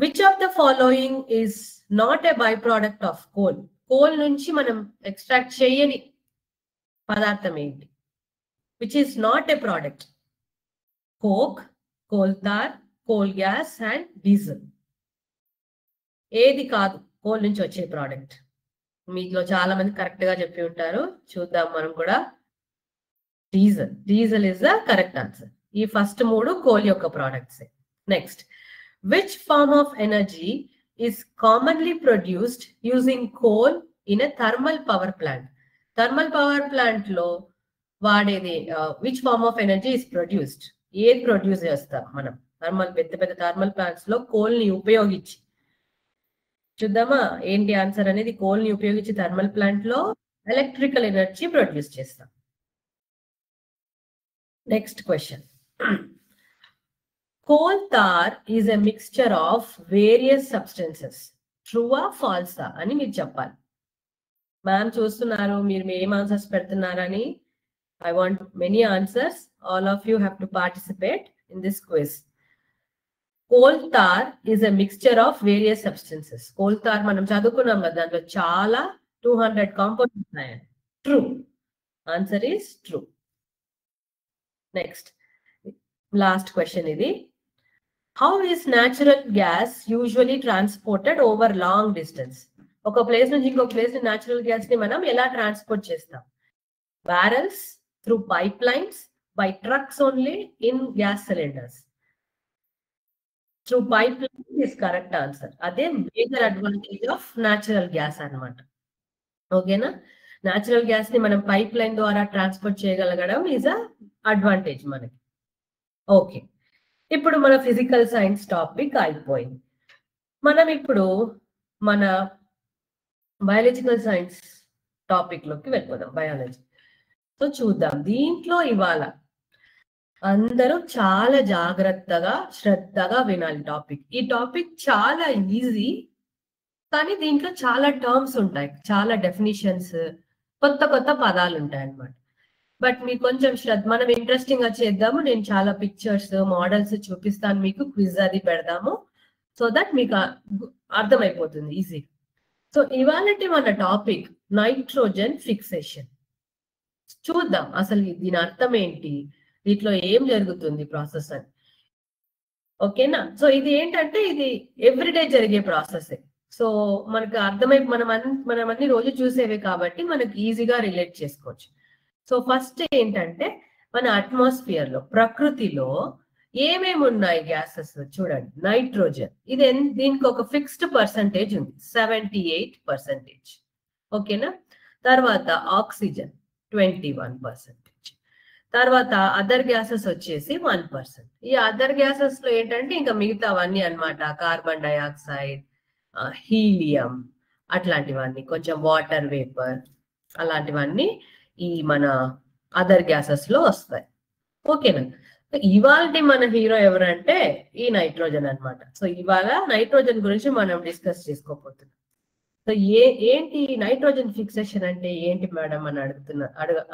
which of the following is not a by product of coal? Coal నుంచి మనం ఎక్స్ట్రాక్ట్ చేయని పదార్థం ఏంటి? Which is not a product? Coke, coal tar, coal gas and diesel. ఏది కాదు కోల్ నుంచి వచ్చే ప్రోడక్ట్? మీలో చాలా మంది కరెక్ట్ గా చెప్పి ఉంటారు, చూద్దాం మనం కూడా. Diesel, diesel is the correct answer. ఈ ఫస్ట్ మూడు కోల్ యొక్క products. Next, which form of energy is commonly produced using coal in a thermal power plant? Thermal power plant లో వాడేది which form of energy is produced? ఏది produce చేస్తాం మనం thermal, పెద్ద పెద్ద థర్మల్ ప్లాంట్స్ లో కోల్ ని ఉపయోగించి? చూద్దామా ఏంటి ఆన్సర్ అనేది. కోల్ ని ఉపయోగించి థర్మల్ ప్లాంట్ లో ఎలక్ట్రికల్ ఎనర్జీ ప్రొడ్యూస్ చేస్తాం. Next question, coal tar is a mixture of various substances. True or false అని మీరు చెప్పాలి. మ్యామ్ చూస్తున్నారు, మీరు ఏం ఆన్సర్స్ పెడుతున్నారని. I want many answers. All of you have to participate in this quiz. Coal tar is a mixture of various substances. Coal tar మనం చదువుకున్నాం కదా, దాంట్లో చాలా 200 కాంపౌండ్స్ ఉన్నాయి. True, answer is true. Next last question ఇది. How is natural gas usually transported over long distance? ఒక place నుంచి ఇంకొక ప్లేస్ న్యాచురల్ గ్యాస్ ని మనం ఎలా ట్రాన్స్పోర్ట్ చేస్తాం? Barrels, through pipelines, by trucks only, in gas cylinders. Through pipeline is correct answer. అదే major advantage of natural gas అన్నమాట. ఓకేనా? న్యాచురల్ గ్యాస్ ని మనం పైప్ లైన్ ద్వారా ట్రాన్స్పోర్ట్ చేయగలగడం ఈజ్ అ అడ్వాంటేజ్ మనకి. ఓకే, ఇప్పుడు మన ఫిజికల్ సైన్స్ టాపిక్ అయిపోయింది. మనం ఇప్పుడు మన బయాలజికల్ సైన్స్ టాపిక్ లోకి వెళ్ళిపోదాం. బయాలజీ. సో చూద్దాం. దీంట్లో ఇవాళ అందరూ చాలా జాగ్రత్తగా శ్రద్ధగా వినాలి టాపిక్. ఈ టాపిక్ చాలా ఈజీ, కానీ దీంట్లో చాలా టర్మ్స్ ఉంటాయి, చాలా డెఫినిషన్స్, కొత్త కొత్త పదాలు ఉంటాయి అన్నమాట. బట్ మీకు కొంచెం శ్రద్ధ, మనం ఇంట్రెస్టింగ్ గా చేద్దాము. నేను చాలా పిక్చర్స్ మోడల్స్ చూపిస్తాను మీకు, క్విజ్ అది పెడదాము, సో దట్ మీకు అర్థమైపోతుంది ఈజీ. సో ఇవాళ మన టాపిక్ నైట్రోజన్ ఫిక్సేషన్. చూద్దాం అసలు దీని అర్థం ఏంటి, దీంట్లో ఏం జరుగుతుంది ప్రాసెస్ అని. ఓకేనా? సో ఇది ఏంటంటే ఇది ఎవ్రీడే జరిగే ప్రాసెస్. సో మనకు అర్థమై మనం అన్ని రోజు చూసేవే కాబట్టి మనకి ఈజీగా రిలేట్ చేసుకోవచ్చు. సో ఫస్ట్ ఏంటంటే మన అట్మాస్ఫియర్ లో, ప్రకృతిలో ఏమేమి ఉన్నాయి గ్యాసెస్ చూడండి. నైట్రోజన్ ఇది దీనికి ఒక ఫిక్స్డ్ పర్సంటేజ్ ఉంది, 78%. ఓకేనా? తర్వాత ఆక్సిజన్ 21%. తర్వాత అదర్ గ్యాసెస్ వచ్చేసి 1%. ఈ అదర్ గ్యాసెస్ లో ఏంటంటే ఇంకా మిగతావన్నీ అన్నమాట, కార్బన్ డైఆక్సైడ్, హీలియం, అట్లాంటివన్నీ, కొంచెం వాటర్ వేపర్, అలాంటివన్నీ ఈ మన అదర్ గ్యాసెస్ లో వస్తాయి. ఓకేనా? ఇవాళ మన హీరో ఎవరంటే ఈ నైట్రోజన్ అన్నమాట. సో ఇవాళ నైట్రోజన్ గురించి మనం డిస్కస్ చేసుకోబోతున్నాం. సో ఏంటి నైట్రోజన్ ఫిక్సేషన్ అంటే ఏంటి మేడం అని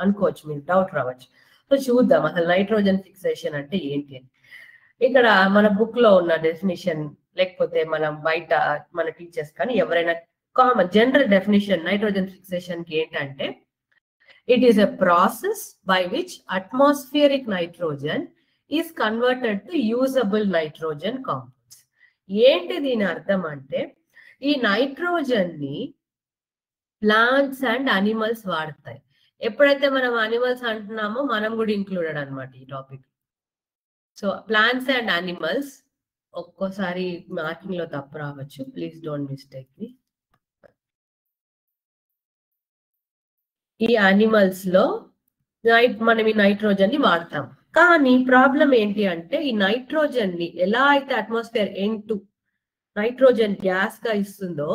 అనుకోవచ్చు, మీరు డౌట్ రావచ్చు. సో చూద్దాం అసలు నైట్రోజన్ ఫిక్సేషన్ అంటే ఏంటి అని. ఇక్కడ మన బుక్ లో ఉన్న డెఫినిషన్, లేకపోతే మనం బయట మన టీచర్స్ కానీ ఎవరైనా common general definition nitrogen fixation కి ఏంటంటే, it is a process by which atmospheric nitrogen is converted to usable nitrogen compounds. ఏంటి దీని అర్థం అంటే, ఈ నైట్రోజన్ ని ప్లాంట్స్ అండ్ అనిమల్స్ వాడతాయి. ఎప్పుడైతే మనం అనిమల్స్ అంటున్నామో మనం కూడా ఇంక్లూడెడ్ అనమాట ఈ topic. So plants and animals, ఒక్కోసారి మార్కింగ్ లో తప్పు రావచ్చు, ప్లీజ్ డోంట్ మిస్టేక్ మీ. ఈ అనిమల్స్ లో మనం ఈ నైట్రోజన్ ని వాడతాం. కానీ ప్రాబ్లం ఏంటి అంటే, ఈ నైట్రోజన్ ని ఎలా అయితే అట్మాస్ఫియర్ N2 నైట్రోజన్ గ్యాస్ గా ఇస్తుందో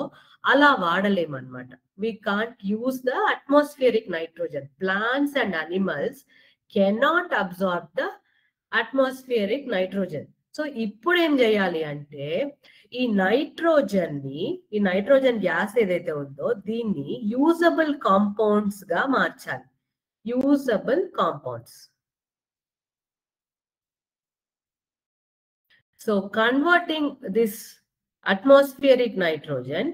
అలా వాడలేమన్నమాట. We can't use the atmospheric nitrogen. Plants and animals cannot absorb the atmospheric nitrogen. So ఇప్పుడు ఏం చేయాలి అంటే, ఈ నైట్రోజన్ గ్యాస్ ఏదైతే ఉందో దీన్ని యూజబుల్ కాంపౌండ్స్ గా మార్చాలి. Usable compounds. So converting this atmospheric nitrogen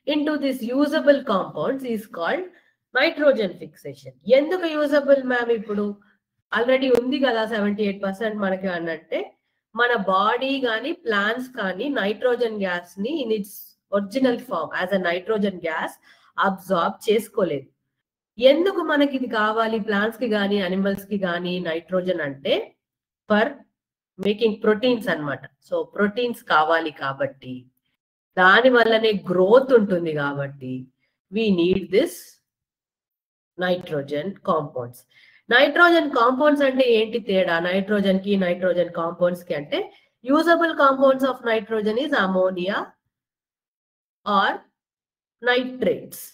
into this usable compounds is called nitrogen fixation. ఎందుకు యూజబుల్ మ్యామ్? ఇప్పుడు ఆల్రెడీ ఉంది కదా 78% మనకి అన్నట్టే, మన బాడీ కానీ ప్లాంట్స్ కానీ నైట్రోజన్ గ్యాస్ ని in its original form as a nitrogen gas absorb చేసుకోలేదు. ఎందుకు మనకి ఇది కావాలి ప్లాంట్స్ కి కానీ అనిమల్స్ కి కానీ నైట్రోజన్ అంటే, ఫర్ మేకింగ్ ప్రోటీన్స్ అన్నమాట. సో ప్రోటీన్స్ కావాలి కాబట్టి, దాని వల్లనే గ్రోత్ ఉంటుంది కాబట్టి we need this nitrogen compounds. Nitrogen compounds అంటే ఏంటి తేడా నైట్రోజన్ కి నైట్రోజన్ కాంపౌండ్స్ కి అంటే, usable compounds of nitrogen is ammonia or nitrates.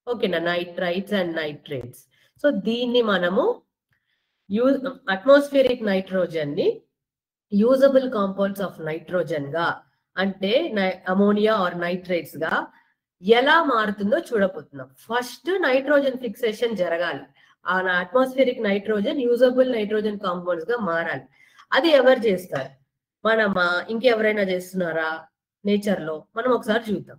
ఓకేనా? Nitrites and nitrates. సో దీన్ని మనము అట్మాస్ఫియరిక్ నైట్రోజన్ ని యూజబుల్ కాంపౌండ్స్ ఆఫ్ నైట్రోజన్ గా, అంటే అమోనియా ఆర్ నైట్రేట్స్ గా ఎలా మారుతుందో చూడబోతున్నాం. ఫస్ట్ నైట్రోజన్ ఫిక్సేషన్ జరగాలి. ఆ atmospheric nitrogen usable nitrogen compounds గా మారాలి. అది ఎవరు చేస్తారు? మనమా, ఇంకెవరైనా చేస్తున్నారా నేచర్ లో? మనం ఒకసారి చూద్దాం.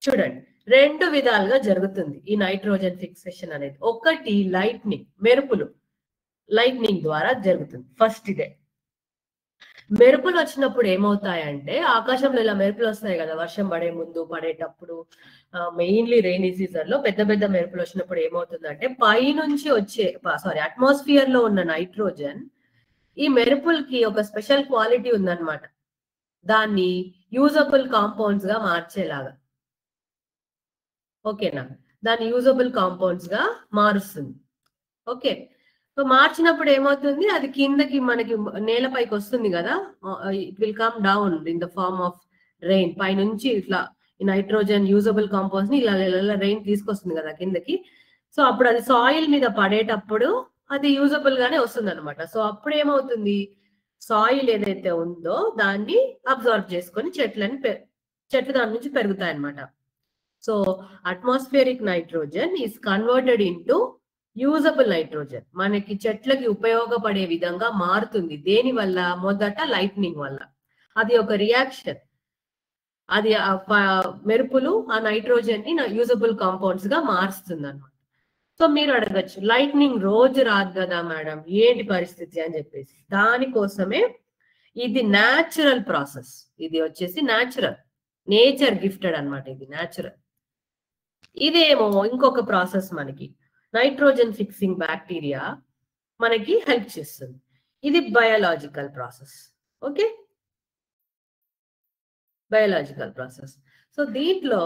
చూడండి, రెండు విధాలుగా జరుగుతుంది ఈ నైట్రోజన్ ఫిక్సేషన్ అనేది. ఒకటి లైట్నింగ్, మెరుపులు, లైట్నింగ్ ద్వారా జరుగుతుంది. ఫస్ట్ ఇదే. మెరుపులు వచ్చినప్పుడు ఏమవుతాయంటే, ఆకాశంలో ఇలా మెరుపులు వస్తాయి కదా వర్షం పడే ముందు, పడేటప్పుడు, మెయిన్లీ రెయినీ సీజన్ లో పెద్ద పెద్ద మెరుపులు వచ్చినప్పుడు ఏమవుతుందంటే, పైనుంచి అట్మాస్ఫియర్ లో ఉన్న నైట్రోజన్ ఈ మెరుపులకి ఒక స్పెషల్ క్వాలిటీ ఉందన్నమాట, దాన్ని యూజబుల్ కాంపౌండ్స్ గా మార్చేలాగా. ఓకేనా? దాన్ని యూజబుల్ కాంపౌండ్స్ గా మారుస్తుంది. ఓకే, సో మార్చినప్పుడు ఏమవుతుంది, అది కిందకి మనకి నేలపైకి వస్తుంది కదా, it will come down in the form of rain. పైనుంచి ఇట్లా నైట్రోజన్ యూజబుల్ కాంపౌండ్స్ ని ఇలా రెయిన్ తీసుకొస్తుంది కదా కిందకి. సో అప్పుడు అది సాయిల్ మీద పడేటప్పుడు అది యూజబుల్ గానే వస్తుంది అనమాట. సో అప్పుడు ఏమవుతుంది, సాయిల్ ఏదైతే ఉందో దాన్ని అబ్జర్వ్ చేసుకొని చెట్లు దాని నుంచి పెరుగుతాయి అనమాట. So atmospheric nitrogen is converted into usable nitrogen. మనకి చెట్లకి ఉపయోగపడే విధంగా మారుతుంది. దేని వల్ల? మొదట లైట్నింగ్ వల్ల. అది ఒక రియాక్షన్. అది మెరుపులు ఆ నైట్రోజన్ ని యూజబుల్ కాంపౌండ్స్ గా మారుస్తుంది అనమాట. సో మీరు అడగచ్చు, లైట్నింగ్ రోజు రాదు కదా మేడం, ఏంటి పరిస్థితి అని చెప్పేసి. దానికోసమే ఇది న్యాచురల్ ప్రాసెస్. ఇది వచ్చేసి నేచర్ గిఫ్టెడ్ అనమాట. ఇది న్యాచురల్. ఇదేమో ఇంకొక ప్రాసెస్, మనకి నైట్రోజన్ ఫిక్సింగ్ బ్యాక్టీరియా మనకి హెల్ప్ చేస్తుంది. ఇది biological process. Okay, biological process. So దీంట్లో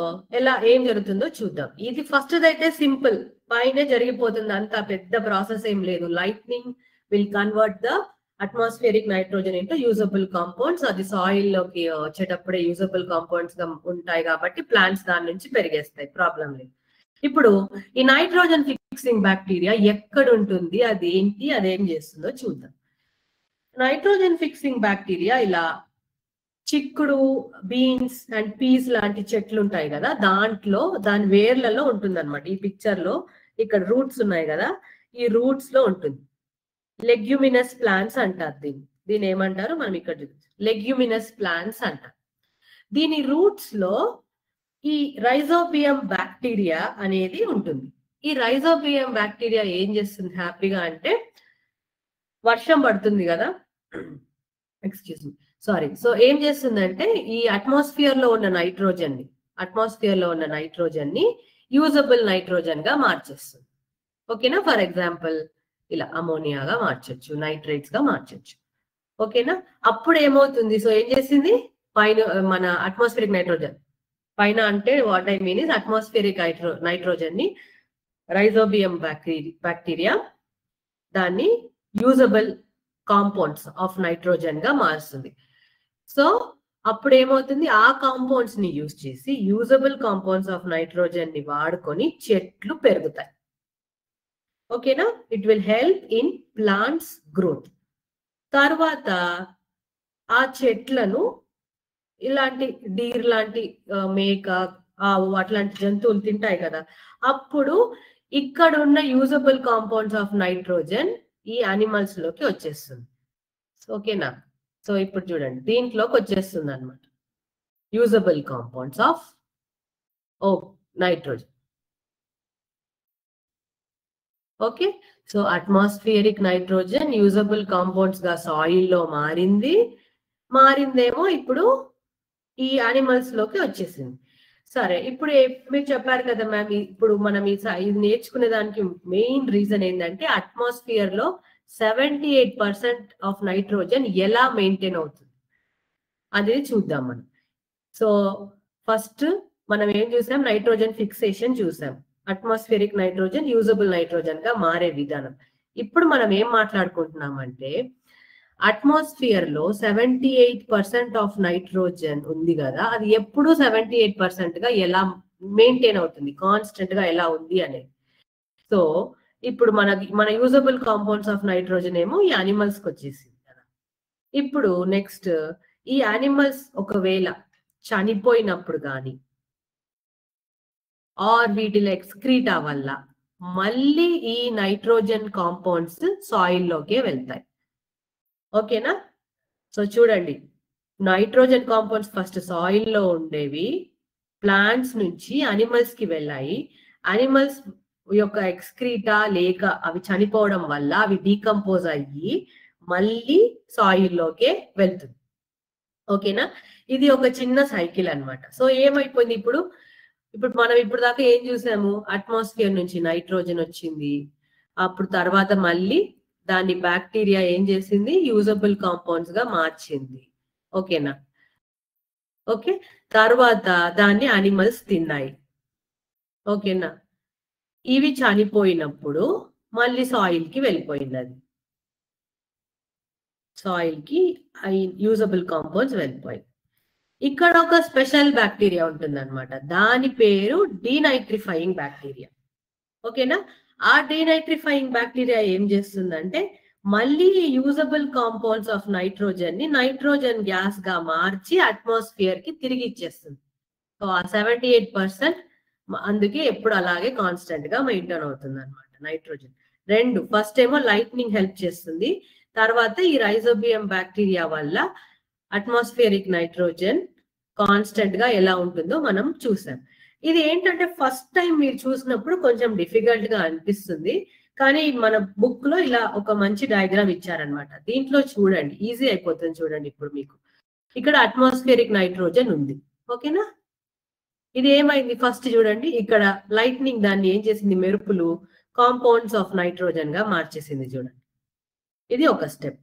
ఏం జరుగుతుందో చూద్దాం. ఇది ఫస్ట్ అయితే సింపుల్, పైనే జరిగిపోతుంది, అంత పెద్ద ప్రాసెస్ ఏం లేదు. Lightning will convert the atmospheric nitrogen into usable compounds. అది సాయిల్ లోకి వచ్చేటప్పుడే యూజబుల్ కాంపౌండ్స్ గా ఉంటాయి కాబట్టి ప్లాంట్స్ దాని నుంచి పెరిగేస్తాయి, ప్రాబ్లం లేదు. ఇప్పుడు ఈ నైట్రోజన్ ఫిక్సింగ్ బ్యాక్టీరియా ఎక్కడ ఉంటుంది, అది ఏంటి, అదేం చేస్తుందో చూద్దాం. నైట్రోజన్ ఫిక్సింగ్ బ్యాక్టీరియా ఇలా చిక్కుడు, బీన్స్ అండ్ పీస్ లాంటి చెట్లు ఉంటాయి కదా, దాని వేర్లలో ఉంటుంది అనమాట. ఈ పిక్చర్ లో ఇక్కడ రూట్స్ ఉన్నాయి కదా, ఈ రూట్స్ లో ఉంటుంది. లెగ్యూమినస్ ప్లాంట్స్ అంటారు దీన్ని ఏమంటారు, మనం ఇక్కడ లెగ్యూమినస్ ప్లాంట్స్ అంటారు. దీని రూట్స్ లో ఈ రైజోబియం బ్యాక్టీరియా అనేది ఉంటుంది. ఈ రైజోబియం బ్యాక్టీరియా ఏం చేస్తుంది హ్యాపీగా అంటే, వర్షం పడుతుంది కదా, ఎక్స్క్యూజ్ మీ, సారీ. సో ఏం చేస్తుందంటే, ఈ అట్మాస్ఫియర్ లో ఉన్న నైట్రోజన్ ని యూజబుల్ నైట్రోజన్ గా మార్చేస్తుంది. ఓకేనా, ఫర్ ఎగ్జాంపుల్ ఇలా అమోనియాగా మార్చొచ్చు, నైట్రేట్స్ గా మార్చొచ్చు. ఓకేనా, అప్పుడు ఏమవుతుంది, సో ఏం చేసింది, పైన మన అట్మాస్ఫియరిక్ నైట్రోజన్ పైన అంటే what I mean is atmospheric nitrogen ని రైజోబియం బ్యాక్టీరియా దాన్ని యూజబుల్ కాంపౌండ్స్ ఆఫ్ నైట్రోజన్ గా మారుస్తుంది. సో అప్పుడు ఏమవుతుంది, ఆ కాంపౌండ్స్ ని యూజ్ చేసి యూజబుల్ కాంపౌండ్స్ ఆఫ్ నైట్రోజన్ ని వాడుకొని చెట్లు పెరుగుతాయి. ఓకేనా, it will help in plants growth. తర్వాత ఆ చెట్లను ఇలాంటి డీర్ లాంటి మేక, ఆవు అట్లాంటి జంతువులు తింటాయి కదా, అప్పుడు ఇక్కడ ఉన్న యూజబుల్ కాంపౌండ్స్ ఆఫ్ నైట్రోజన్ ఈ యానిమల్స్ లోకి వచ్చేస్తుంది. ఓకేనా, సో ఇప్పుడు చూడండి, దీంట్లోకి వచ్చేస్తుంది అనమాట usable compounds of nitrogen. Okay, so atmospheric nitrogen usable compounds గా సాయిల్ లో మారిందేమో ఇప్పుడు ఈ యానిమల్స్ లోకి వచ్చేసింది. సరే, ఇప్పుడు మీరు చెప్పారు కదా మ్యామ్, ఇప్పుడు మనం ఇది నేర్చుకునే దానికి మెయిన్ రీజన్ ఏంటంటే, అట్మాస్ఫియర్ లో 78% ఆఫ్ నైట్రోజన్ ఎలా మెయింటైన్ అవుతుంది అనేది చూద్దాం మనం. సో ఫస్ట్ మనం ఏం చూసాం, నైట్రోజన్ ఫిక్సేషన్ చూసాం, అట్మాస్ఫియరిక్ నైట్రోజన్ యూజబుల్ నైట్రోజన్ గా మారే విధానం. ఇప్పుడు మనం ఏం మాట్లాడుకుంటున్నామంటే, అట్మాస్ఫియర్ లో 78% ఆఫ్ నైట్రోజన్ ఉంది కదా, అది ఎప్పుడు 78% గా ఎలా మెయింటైన్ అవుతుంది, కాన్స్టెంట్ గా ఎలా ఉంది అనేది. సో ఇప్పుడు మన యూజబుల్ కాంపౌండ్స్ ఆఫ్ నైట్రోజన్ ఏమో ఈ యానిమల్స్ కి వచ్చేసింది కదా. ఇప్పుడు నెక్స్ట్, ఈ యానిమల్స్ ఒకవేళ చనిపోయినప్పుడు కానీ ఆర్ వీటిలో ఎక్స్క్రీటా వల్ల మళ్ళీ ఈ నైట్రోజన్ కాంపౌండ్స్ సాయిల్ లోకే వెళ్తాయి. ఓకేనా, సో చూడండి, నైట్రోజన్ కాంపౌండ్స్ ఫస్ట్ సాయిల్ లో ఉండేవి, ప్లాంట్స్ నుంచి అనిమల్స్ కి వెళ్ళాయి. అనిమల్స్ యొక్క ఎక్స్క్రీటా లేక అవి చనిపోవడం వల్ల అవి డీకంపోజ్ అయ్యి మళ్ళీ సాయిల్ లోకే వెళ్తుంది. ఓకేనా, ఇది ఒక చిన్న సైకిల్ అన్నమాట. సో ఏమైపోయింది, ఇప్పుడు మనం ఇప్పుడు దాకా ఏం చూసాము, అట్మాస్ఫియర్ నుంచి నైట్రోజన్ వచ్చింది, అప్పుడు తర్వాత మళ్ళీ దాన్ని బ్యాక్టీరియా ఏం చేసింది, యూజబుల్ కాంపౌండ్స్ గా మార్చింది. ఓకేనా, ఓకే, తర్వాత దాన్ని అనిమల్స్ తిన్నాయి. ఓకేనా, ఇవి చనిపోయినప్పుడు మళ్ళీ సాయిల్ కి వెళ్ళిపోయింది. అది సాయిల్ కి యూజబుల్ కాంపౌండ్స్ వెళ్ళిపోయింది. ఇక్కడ ఒక స్పెషల్ బ్యాక్టీరియా ఉంటుంది అనమాట. దాని పేరు డీనైట్రిఫైయింగ్ బ్యాక్టీరియా. ఓకేనా? ఆ డీనైట్రిఫైయింగ్ బ్యాక్టీరియా ఏం చేస్తుందంటే మళ్ళీ యూజబుల్ కాంపౌండ్స్ ఆఫ్ నైట్రోజన్ ని నైట్రోజన్ గ్యాస్ గా మార్చి అట్మాస్ఫియర్ కి తిరిగి ఇచ్చేస్తుంది. సో ఆ 78% అందుకే ఎప్పుడు అలాగే కాన్స్టెంట్ గా మెయింటైన్ అవుతుంది అనమాట నైట్రోజన్. రెండు, ఫస్ట్ ఏమో లైట్నింగ్ హెల్ప్ చేస్తుంది, తర్వాత ఈ రైజోబియం బ్యాక్టీరియా వల్ల అట్మాస్ఫియరిక్ నైట్రోజన్ కాన్స్టెంట్ గా ఎలా ఉంటుందో మనం చూసాం. ఇది ఏంటంటే ఫస్ట్ టైం మీరు చూసినప్పుడు కొంచెం డిఫికల్ట్ గా అనిపిస్తుంది, కానీ మన బుక్ లో ఇలా ఒక మంచి డయాగ్రామ్ ఇచ్చారనమాట. దీంట్లో చూడండి, ఈజీ అయిపోతుంది. చూడండి ఇప్పుడు మీకు ఇక్కడ అట్మాస్ఫియరిక్ నైట్రోజన్ ఉంది. ఓకేనా? ఇది ఏమైంది ఫస్ట్ చూడండి, ఇక్కడ లైట్నింగ్ దాన్ని ఏం చేసింది, మెరుపులు కాంపౌండ్స్ ఆఫ్ నైట్రోజన్ గా మార్చేసింది. చూడండి, ఇది ఒక స్టెప్.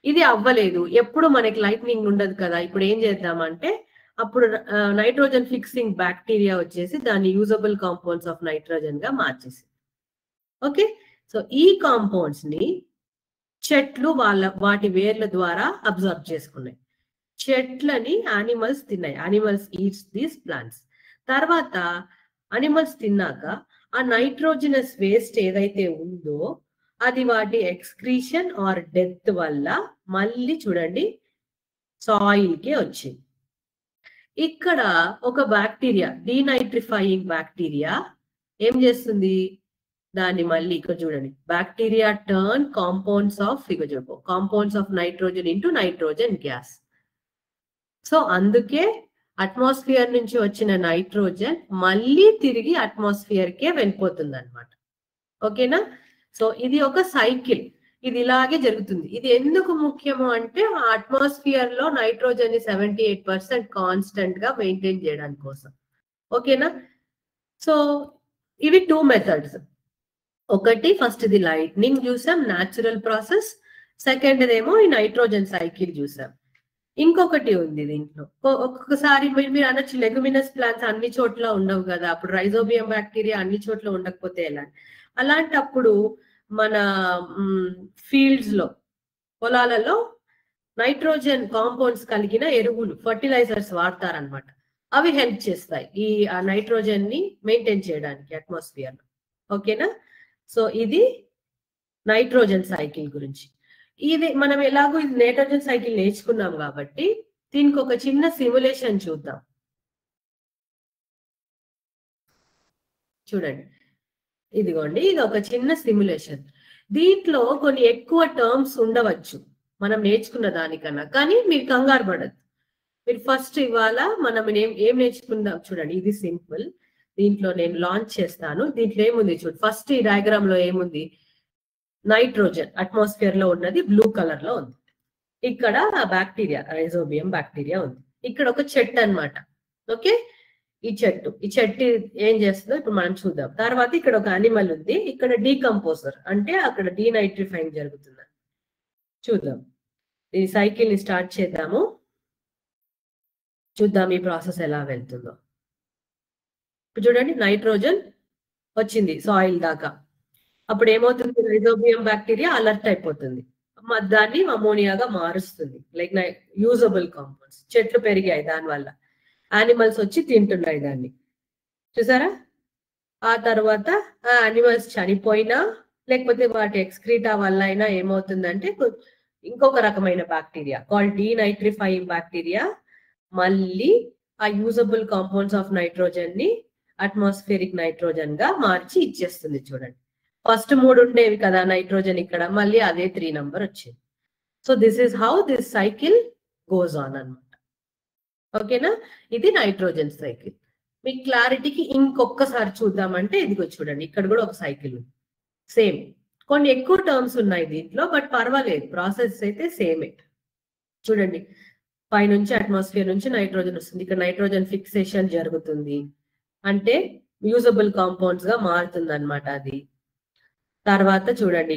ఇది అవ్వలేదు, ఎప్పుడు మనకి లైట్నింగ్ ఉండదు కదా. ఇప్పుడు ఏం చేద్దామంటే అప్పుడు నైట్రోజన్ ఫిక్సింగ్ బ్యాక్టీరియా వచ్చేసి దాన్ని యూజబుల్ కాంపౌండ్స్ ఆఫ్ నైట్రోజన్ గా మార్చేసింది. ఓకే, సో ఈ కాంపౌండ్స్ ని చెట్లు వాటి వేర్ల ద్వారా అబ్జర్వ్ చేసుకున్నాయి. చెట్లని యానిమల్స్ తిన్నాయి. Animals eats these plants. తర్వాత యానిమల్స్ తిన్నాక ఆ నైట్రోజనస్ వేస్ట్ ఏదైతే ఉందో అది వాటి ఎక్స్క్రీషన్ ఆర్ డెత్ వల్ల మళ్ళీ చూడండి సాయిల్ కి వచ్చింది. ఇక్కడ ఒక బ్యాక్టీరియా, డీనైట్రిఫైయింగ్ బ్యాక్టీరియా ఏం చేస్తుంది, దాన్ని మళ్ళీ ఇక్కడ చూడండి, bacteria turn compounds of compounds of nitrogen into nitrogen gas. So అందుకే అట్మాస్ఫియర్ నుంచి వచ్చిన నైట్రోజన్ మళ్ళీ తిరిగి అట్మాస్ఫియర్ కే వెళ్ళిపోతుంది అనమాట. ఓకేనా? సో ఇది ఒక సైకిల్, ఇది ఇలాగే జరుగుతుంది. ఇది ఎందుకు ముఖ్యము అంటే ఆ అట్మాస్ఫియర్ లో నైట్రోజన్ ని 78% కాన్స్టెంట్ గా మెయింటైన్ చేయడానికి కోసం. ఓకేనా? సో ఇవి 2 మెథడ్స్. ఒకటి ఫస్ట్ ఇది లైట్నింగ్ చూసాం, న్యాచురల్ ప్రాసెస్. సెకండ్ ఏమో ఈ నైట్రోజన్ సైకిల్ చూసాం. ఇంకొకటి ఉంది దీంట్లో. ఒక్కొక్కసారి మీరు అనొచ్చు లెగుమినస్ ప్లాంట్స్ అన్ని చోట్ల ఉండవు కదా, అప్పుడు రైజోబియం బ్యాక్టీరియా అన్ని చోట్ల ఉండకపోతే ఎలా. అలాంటప్పుడు మన ఫీల్డ్స్ లో, పొలాలలో నైట్రోజన్ కాంపౌండ్స్ కలిగిన ఎరువులు, ఫర్టిలైజర్స్ వాడతారనమాట. అవి హెల్ప్ చేస్తాయి ఈ నైట్రోజన్ ని మెయింటైన్ చేయడానికి అట్మాస్ఫియర్ లో. ఓకేనా? సో ఇది నైట్రోజన్ సైకిల్ గురించి. ఇది మనం ఎలాగో ఇది నైట్రోజన్ సైకిల్ నేర్చుకున్నాం కాబట్టి దీనికి ఒక చిన్న సిమ్యులేషన్ చూద్దాం. చూడండి, ఇదిగోండి, ఇది ఒక చిన్న సిమ్యులేషన్. దీంట్లో కొన్ని ఎక్కువ టర్మ్స్ ఉండవచ్చు మనం నేర్చుకున్న దానికన్నా, కానీ మీరు కంగారు పడద్దు. మీరు ఫస్ట్ ఇవాళ మనం ఏం నేర్చుకుందాం చూడండి. ఇది సింపుల్. దీంట్లో నేను లాంచ్ చేస్తాను. దీంట్లో ఏముంది చూడు, ఫస్ట్ ఈ డయాగ్రామ్ లో ఏముంది, నైట్రోజన్ అట్మాస్ఫియర్ లో ఉన్నది బ్లూ కలర్ లో ఉంది. ఇక్కడ బ్యాక్టీరియా, రైజోబియం బ్యాక్టీరియా ఉంది. ఇక్కడ ఒక చెట్టు అన్నమాట. ఓకే, ఈ చెట్టు ఏం చేస్తుందో ఇప్పుడు మనం చూద్దాం. తర్వాత ఇక్కడ ఒక యానిమల్ ఉంది, ఇక్కడ డీకంపోజర్ అంటే అక్కడ డీనైట్రిఫైయింగ్ జరుగుతుంది. చూద్దాం, ఈ సైకిల్ ని స్టార్ట్ చేద్దాము. చూద్దాం ఈ ప్రాసెస్ ఎలా వెళ్తుందో. ఇప్పుడు చూడండి, నైట్రోజన్ వచ్చింది సాయిల్ దాకా. అప్పుడు ఏమవుతుంది, రైజోబియం బ్యాక్టీరియా అలర్ట్ అయిపోతుంది, దాన్ని అమోనియాగా మారుస్తుంది. Like usable compounds. చెట్లు పెరిగాయి, దానివల్ల యానిమల్స్ వచ్చి తింటున్నాయి దాన్ని. చూసారా? ఆ తర్వాత ఆ యానిమల్స్ చనిపోయినా లేకపోతే వాటి ఎక్స్క్రీటా వల్ల అయినా ఏమవుతుందంటే ఇంకొక రకమైన బ్యాక్టీరియా కాల్డ్ డీనైట్రిఫైయింగ్ బ్యాక్టీరియా మళ్ళీ ఆ యూజబుల్ కాంపౌండ్స్ ఆఫ్ నైట్రోజన్ ని అట్మాస్ఫియరిక్ నైట్రోజన్ గా మార్చి ఇచ్చేస్తుంది. చూడండి, ఫస్ట్ 3 ఉండేవి కదా నైట్రోజన్, ఇక్కడ మళ్ళీ అదే 3 నంబర్ వచ్చింది. So this is how this cycle goes on అన్నమాట. ఓకేనా? ఇది నైట్రోజన్ సైకిల్. మీకు క్లారిటీకి ఇంకొకసారి చూద్దామంటే ఇదిగో చూడండి, ఇక్కడ కూడా ఒక సైకిల్ ఉంది. సేమ్, కొన్ని ఎక్కువ టర్మ్స్ ఉన్నాయి దీంట్లో, బట్ పర్వాలేదు, ప్రాసెస్ అయితే సేమే. చూడండి, పైనుంచి అట్మాస్ఫియర్ నుంచి నైట్రోజన్ వస్తుంది. ఇక్కడ నైట్రోజన్ ఫిక్సేషన్ జరుగుతుంది, అంటే యూజబుల్ కాంపౌండ్స్ గా మారుతుంది అనమాట అది. తర్వాత చూడండి,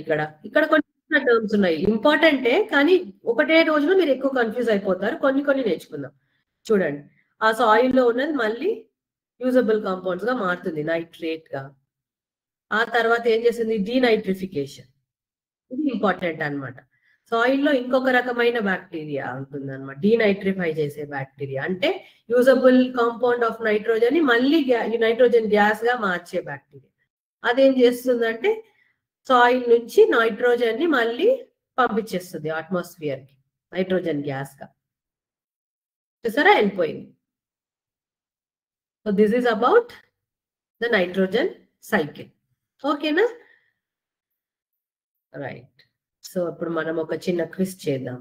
ఇక్కడ కొన్ని టర్మ్స్ ఉన్నాయి, ఇంపార్టెంటే, కానీ ఒకటే రోజులో మీరు ఎక్కువ కన్ఫ్యూజ్ అయిపోతారు. కొన్ని నేర్చుకుందాం. చూడండి, ఆ సాయిల్ లో ఉన్నది మళ్ళీ యూజబుల్ కాంపౌండ్స్ గా మారుతుంది, నైట్రేట్ గా. ఆ తర్వాత ఏం చేస్తుంది? డీనైట్రిఫికేషన్. ఇది ఇంపార్టెంట్ అన్నమాట. సాయిల్ లో ఇంకొక రకమైన బ్యాక్టీరియా ఉంటుంది అనమాట, డీనైట్రిఫై చేసే బ్యాక్టీరియా. అంటే యూజబుల్ కాంపౌండ్ ఆఫ్ నైట్రోజన్ ని మళ్ళీ నైట్రోజన్ గ్యాస్ గా మార్చే బ్యాక్టీరియా. అదేం చేస్తుందంటే సాయిల్ నుంచి నైట్రోజన్ ని మళ్ళీ పంపించేస్తుంది అట్మాస్ఫియర్ కి, నైట్రోజన్ గ్యాస్ గా. చూసారా, వెళ్ళిపోయింది. So this is about the nitrogen cycle. ఓకేనా? రైట్. సో ఇప్పుడు మనం ఒక చిన్న క్విజ్ చేద్దాం.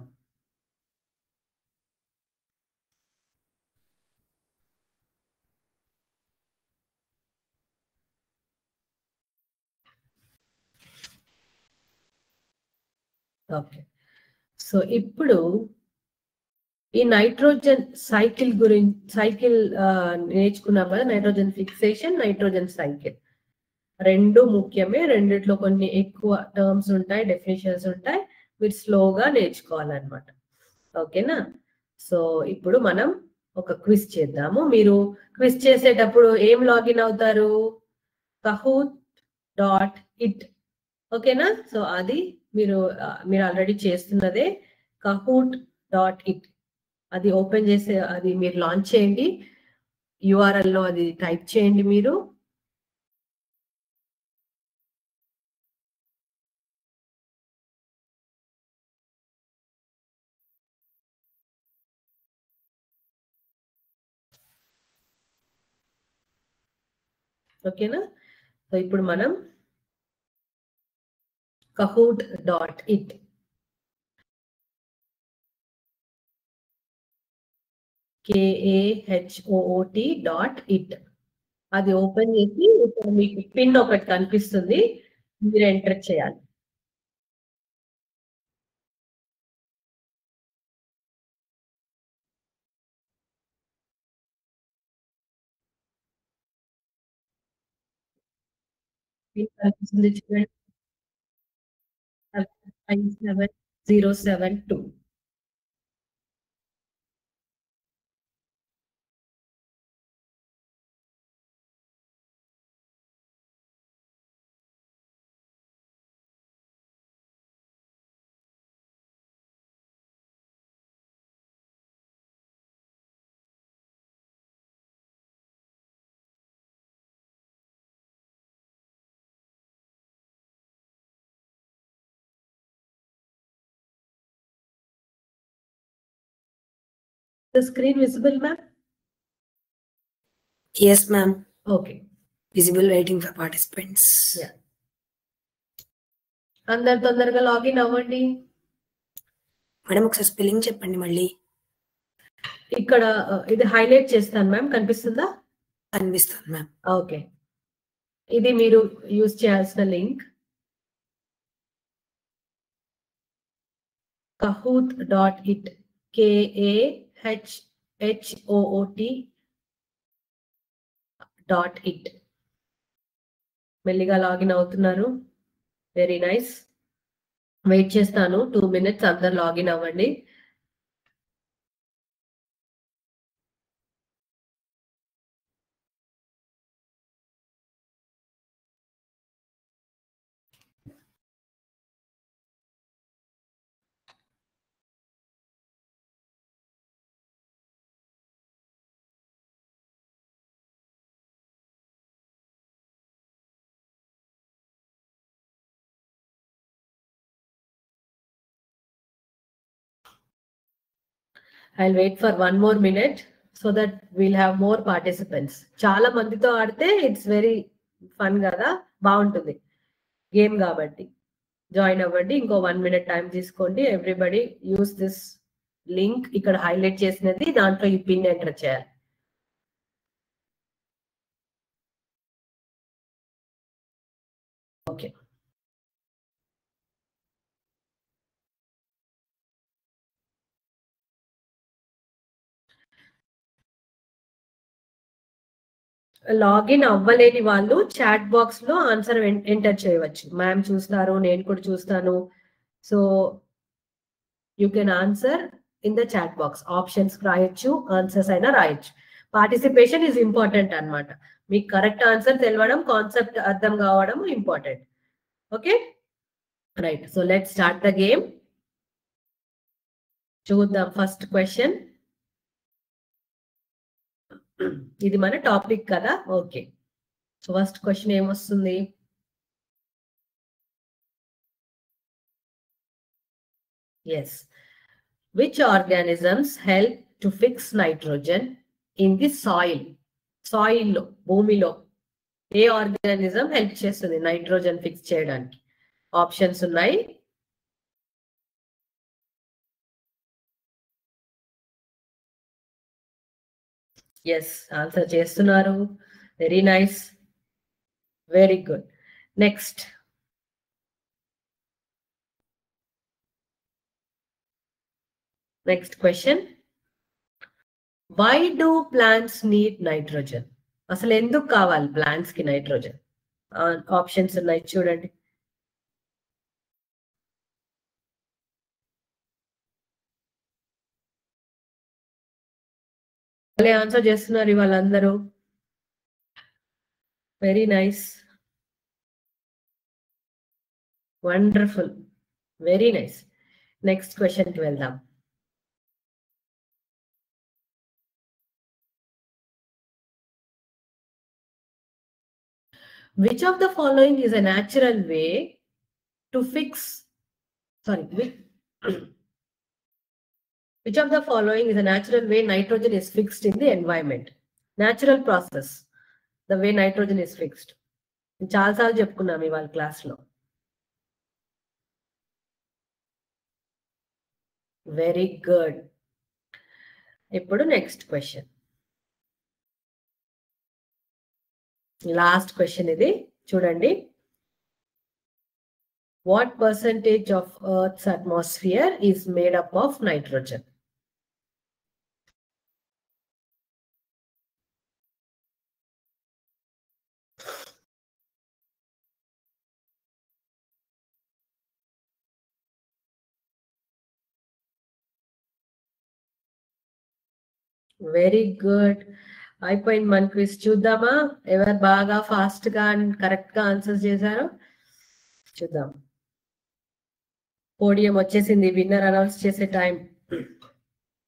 ఓకే, సో ఇప్పుడు ఈ నైట్రోజన్ సైకిల్ గురించి నేర్చుకున్నాం కదా. నైట్రోజన్ ఫిక్సేషన్, నైట్రోజన్ సైకిల్ రెండు ముఖ్యమే. రెండిట్లో కొన్ని ఎక్కువ టర్మ్స్ ఉంటాయి, డెఫినేషన్స్ ఉంటాయి. మీరు స్లోగా నేర్చుకోవాలన్నమాట. ఓకేనా? సో ఇప్పుడు మనం ఒక క్విజ్ చేద్దాము. మీరు క్విజ్ చేసేటప్పుడు ఏం లాగిన్ అవుతారు? kahoot.it. ఓకేనా? సో అది మీరు ఆల్రెడీ చేస్తున్నదే. kahoot.it అది ఓపెన్ చేసే, అది మీరు లాంచ్ చేయండి. URL లో అది టైప్ చేయండి మీరు. ఓకేనా? సో ఇప్పుడు మనం kahoot.it KAHOOT.it అది ఓపెన్ చేసి ఇప్పుడు మీకు పిన్ ఒకటి కనిపిస్తుంది, మీరు ఎంటర్ చేయాలి. పిన్ కనిపిస్తుంది చూడండి, 757072. The screen visible, ma'am?
Yes, ma'am.
Okay.
Visible waiting for participants.
Yeah. అందరు తొందరగా లాగిన్ అవ్వండి.
మేడం ఒకసారి స్పెల్లింగ్ చెప్పండి మళ్ళీ.
ఇక్కడ ఇది హైలైట్ చేస్తాను మ్యామ్, కనిపిస్తుందా?
కనిపిస్తుంది మ్యామ్.
ఓకే, ఇది మీరు యూజ్ చేయాల్సిన లింక్ kahoot.it KAHHOOT.it. మెల్లిగా లాగిన్ అవుతున్నారు. Very nice. వెయిట్ చేస్తాను 2 minutes, అందరు లాగిన్ అవ్వండి. I'll wait for 1 more minute so that we'll have more participants. చాలా మందితో ఆడితే ఇట్స్ వెరీ ఫన్ కదా, బాగుంటుంది గేమ్ కాబట్టి. జాయిన్ అవ్వండి. ఇంకో 1 minute టైం తీసుకోండి. ఎవ్రీబడి యూస్ దిస్ లింక్, ఇక్కడ హైలైట్ చేసినది, దాంట్లో ఈ పిన్ ఎంటర్ చేయాలి. ఓకే, లాగిన్ అవ్వలేని వాళ్ళు చాట్ బాక్స్ లో ఆన్సర్ ఎంటర్ చేయవచ్చు. మ్యామ్ చూస్తారు, నేను కూడా చూస్తాను. So you can answer in the chat box. Options రాయొచ్చు, ఆన్సర్స్ అయినా రాయొచ్చు. పార్టిసిపేషన్ ఈజ్ ఇంపార్టెంట్ అన్నమాట. మీకు కరెక్ట్ ఆన్సర్ తెలవడం, కాన్సెప్ట్ అర్థం కావడం important. Okay right. So let's start the game. చూద్దాం ఫస్ట్ క్వశ్చన్. ఇది మన టాపిక్ కదా. ఓకే, సో ఫస్ట్ క్వశ్చన్ ఏమొస్తుంది? Yes, which organisms help to fix nitrogen in the soil? Soil లో, భూమిలో ఏ ఆర్గానిజం హెల్ప్ చేస్తుంది నైట్రోజన్ ఫిక్స్ చేయడానికి? ఆప్షన్స్ ఉన్నాయి. ఎస్, ఆన్సర్ చేస్తున్నారు. Very nice, very good. Next, next question. Why do plants need nitrogen? అసలు ఎందుకు కావాలి ప్లాంట్స్ కి నైట్రోజన్? ఆప్షన్స్ ఉన్నాయి చూడండి. ఆన్సర్ చేస్తున్నారు వాళ్ళందరూ. Very nice, wonderful, very nice. Next question కి వెళ్దాం. Which of the following is a natural way to fix, which of the following is a natural way nitrogen is fixed in the environment? Natural process, the way nitrogen is fixed. చాలా సార్లు చెప్పుకున్నాం ఇవాళ class లో. Very good. ఇప్పుడు next question, last question ఇది చూడండి. What percentage of earth's atmosphere is made up of nitrogen? Very good. అయిపోయింది మన క్విజ్. చూద్దామా ఎవరు బాగా ఫాస్ట్ గా కరెక్ట్ గా ఆన్సర్ చేశారో చూద్దాం. పోడియం వచ్చేసింది, విన్నర్ అనౌన్స్ చేసే టైం.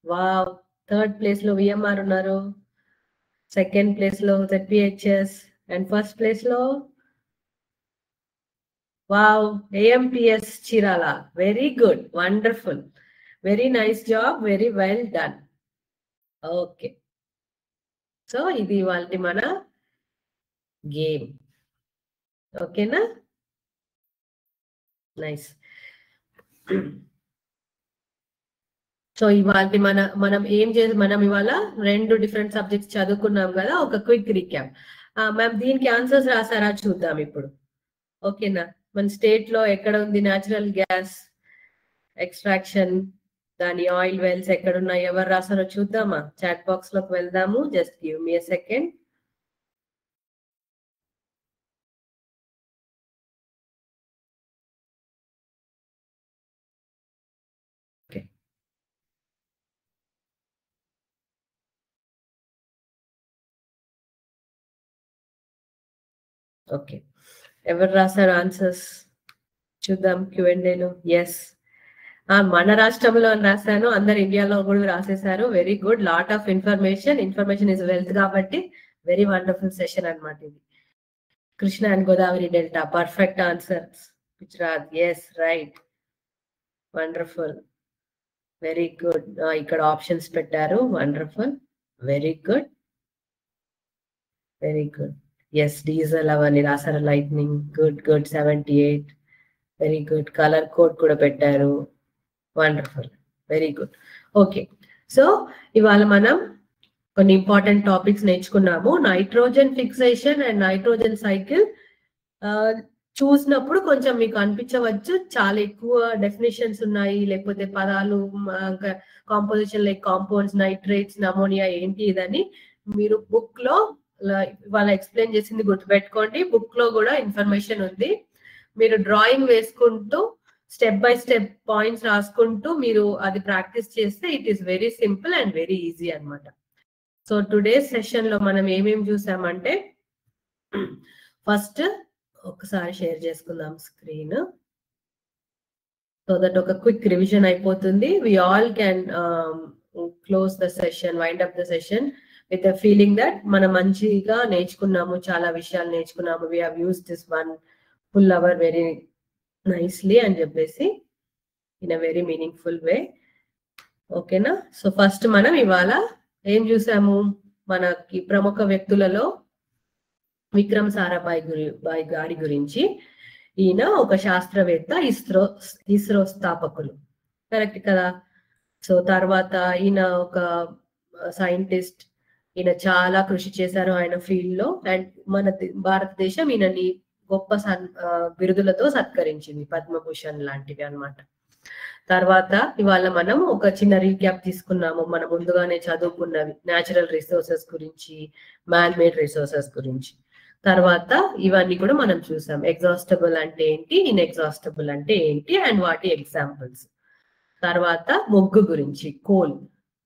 వావ్, థర్డ్ ప్లేస్ లో విఎంఆర్ ఉన్నారు, సెకండ్ ప్లేస్ లో ZPHS, అండ్ ఫస్ట్ ప్లేస్ లో wow AMPS Chirala. Very good, wonderful, very nice job, very well done. Okay, so ఇది ఇవాళ మన గేమ్. ఓకేనా, నైస్. సో ఇవాళ మనం ఏం చేసి మనం ఇవాళ 2 డిఫరెంట్ సబ్జెక్ట్స్ చదువుకున్నాం కదా. ఒక క్విక్ రీక్యాప్. మ్యామ్ దీనికి ఆన్సర్స్ రాసారా చూద్దాం ఇప్పుడు. ఓకేనా, మన స్టేట్ లో ఎక్కడ ఉంది న్యాచురల్ గ్యాస్ ఎక్స్ట్రాక్షన్, దాని ఆయిల్ వెల్స్ ఎక్కడున్నాయి, ఎవరు రాసారో చూద్దామా? చాట్ బాక్స్ లోకి వెళ్దాము. Just give me a second. Okay, okay, ఎవరు రాసారు ఆన్సర్స్ చూద్దాం Q&Aలో. ఎస్, మన రాష్ట్రంలో రాశాను, అందరు ఇండియాలో కూడా రాసేసారు. Very good, lot of information. Information is wealth కాబట్టి వెరీ వండర్ఫుల్ సెషన్ అన్నమాట ఇది. Krishna and Godavari delta, perfect answers. Gujarat, yes right, wonderful, very good. ఇక్కడ ఆప్షన్స్ పెట్టారు, wonderful, very good, very good. Yes, diesel అవన్నీ రాశారు. Lightning, good good, 78, very good. Colour code కూడా పెట్టారు, wonderful, very good. Okay, so ఇవాళ మనం కొన్ని ఇంపార్టెంట్ టాపిక్స్ నేర్చుకున్నాము. Nitrogen fixation and nitrogen cycle చూసినప్పుడు కొంచెం మీకు అనిపించవచ్చు చాలా ఎక్కువ డెఫినేషన్స్ ఉన్నాయి, లేకపోతే పదాలు, composition like compounds, nitrates, ammonia ఏంటి ఇదని. మీరు బుక్ లో ఇవాళ ఎక్స్ప్లెయిన్ చేసింది గుర్తుపెట్టుకోండి. బుక్ లో కూడా ఇన్ఫర్మేషన్ ఉంది. మీరు డ్రాయింగ్ వేసుకుంటూ స్టెప్ బై స్టెప్ పాయింట్స్ రాసుకుంటూ మీరు అది ప్రాక్టీస్ చేస్తే it is very simple and very easy అన్నమాట. సో టుడే సెషన్ లో మనం ఏమేమి చూసామంటే ఫస్ట్ ఒకసారి షేర్ చేసుకుందాం స్క్రీన్, సో దట్ ఒక క్విక్ రివిజన్ అయిపోతుంది. We all can close the session, wind up the session with the feeling that మనం మంచిగా నేర్చుకున్నాము, చాలా విషయాలు నేర్చుకున్నాము. We have use this one full hour very nicely అని చెప్పేసి in a very meaningful way. ఓకేనా? సో ఫస్ట్ మనం ఇవాళ ఏం చూసాము, మనకి ప్రముఖ వ్యక్తులలో విక్రమ్ సారాభాయ్ గారి గురించి. ఈయన ఒక శాస్త్రవేత్త, ఇస్రో స్థాపకులు, కరెక్ట్ కదా? సో తర్వాత ఈయన ఒక సైంటిస్ట్, ఈయన చాలా కృషి చేశారు ఆయన ఫీల్డ్ లో. అండ్ మన భారతదేశం ఈయనని గొప్ప బిరుదులతో సత్కరించింది, పద్మభూషణ్ లాంటివి అన్నమాట. తర్వాత ఇవాళ మనం ఒక చిన్న రీక్యాప్ తీసుకున్నాము. మనం ముందుగానే చదువుకున్నవి న్యాచురల్ రిసోర్సెస్ గురించి, మ్యాన్ మేడ్ రిసోర్సెస్ గురించి. తర్వాత ఇవన్నీ కూడా మనం చూసాం. ఎగ్జాస్టబుల్ అంటే ఏంటి, ఇన్ఎగ్జాస్టబుల్ అంటే ఏంటి, అండ్ వాటి ఎగ్జాంపుల్స్. తర్వాత మొగ్గు గురించి, కోల్,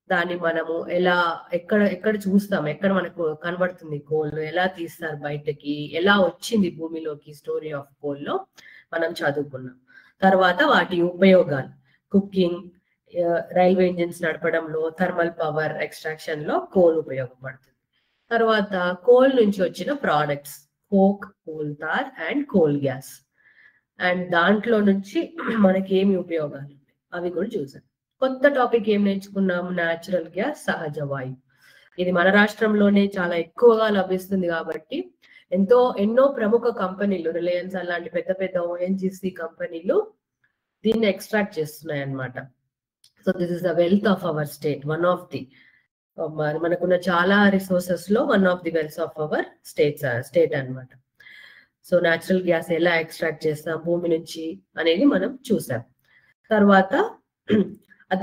దాన్ని మనము ఎలా ఎక్కడ చూస్తాం, ఎక్కడ మనకు కనబడుతుంది కోల్, ఎలా తీస్తారు బయటకి, ఎలా వచ్చింది భూమిలోకి, స్టోరీ ఆఫ్ కోల్ లో మనం చదువుకున్నాం. తర్వాత వాటి ఉపయోగాలు, కుకింగ్, రైల్వే ఇంజిన్స్ నడపడంలో, థర్మల్ పవర్ ఎక్స్ట్రాక్షన్ లో కోల్ ఉపయోగపడుతుంది. తర్వాత కోల్ నుంచి వచ్చిన products, coke, coal tar and coal gas. And దాంట్లో నుంచి మనకి ఏమి ఉపయోగాలు అవి కూడా చూసాం. కొత్త టాపిక్ ఏం నేర్చుకున్నాము, న్యాచురల్ గ్యాస్, సహజ వాయువు. ఇది మన రాష్ట్రంలోనే చాలా ఎక్కువగా లభిస్తుంది కాబట్టి ఎన్నో ప్రముఖ కంపెనీలు, రిలయన్స్ అలాంటి పెద్ద పెద్ద ఓఎన్జీసీ కంపెనీలు దీన్ని ఎక్స్ట్రాక్ట్ చేస్తున్నాయి అన్నమాట. So this is the wealth of our state, one of the మనకున్న చాలా రిసోర్సెస్ లో one of the wealth of our state అన్నమాట. సో న్యాచురల్ గ్యాస్ ఎలా ఎక్స్ట్రాక్ట్ చేస్తాం భూమి నుంచి అనేది మనం చూసాం. తర్వాత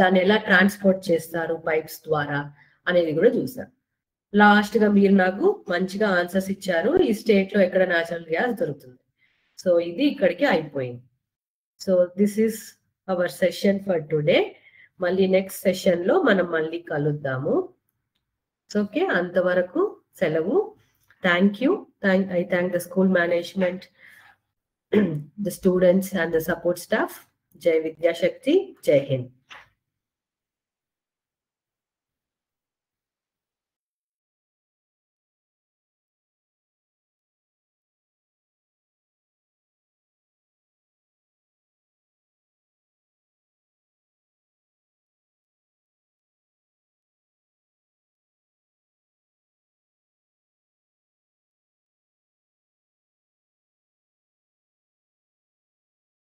దాన్ని ఎలా ట్రాన్స్పోర్ట్ చేస్తారు పైప్స్ ద్వారా అనేది కూడా చూసాం. లాస్ట్ గా మీరు నాకు మంచిగా ఆన్సర్స్ ఇచ్చారు, ఈ స్టేట్ లో ఎక్కడ న్యాచురల్ గ్యాస్ దొరుకుతుంది. సో ఇది ఇక్కడికి అయిపోయింది. So this is our session for today. మళ్ళీ నెక్స్ట్ సెషన్ లో మనం మళ్ళీ కలుద్దాము. ఓకే, అంతవరకు సెలవు. Thank you. I thank the school management, the students and the support staff. Jai Vidya Shakti, Jai Hind.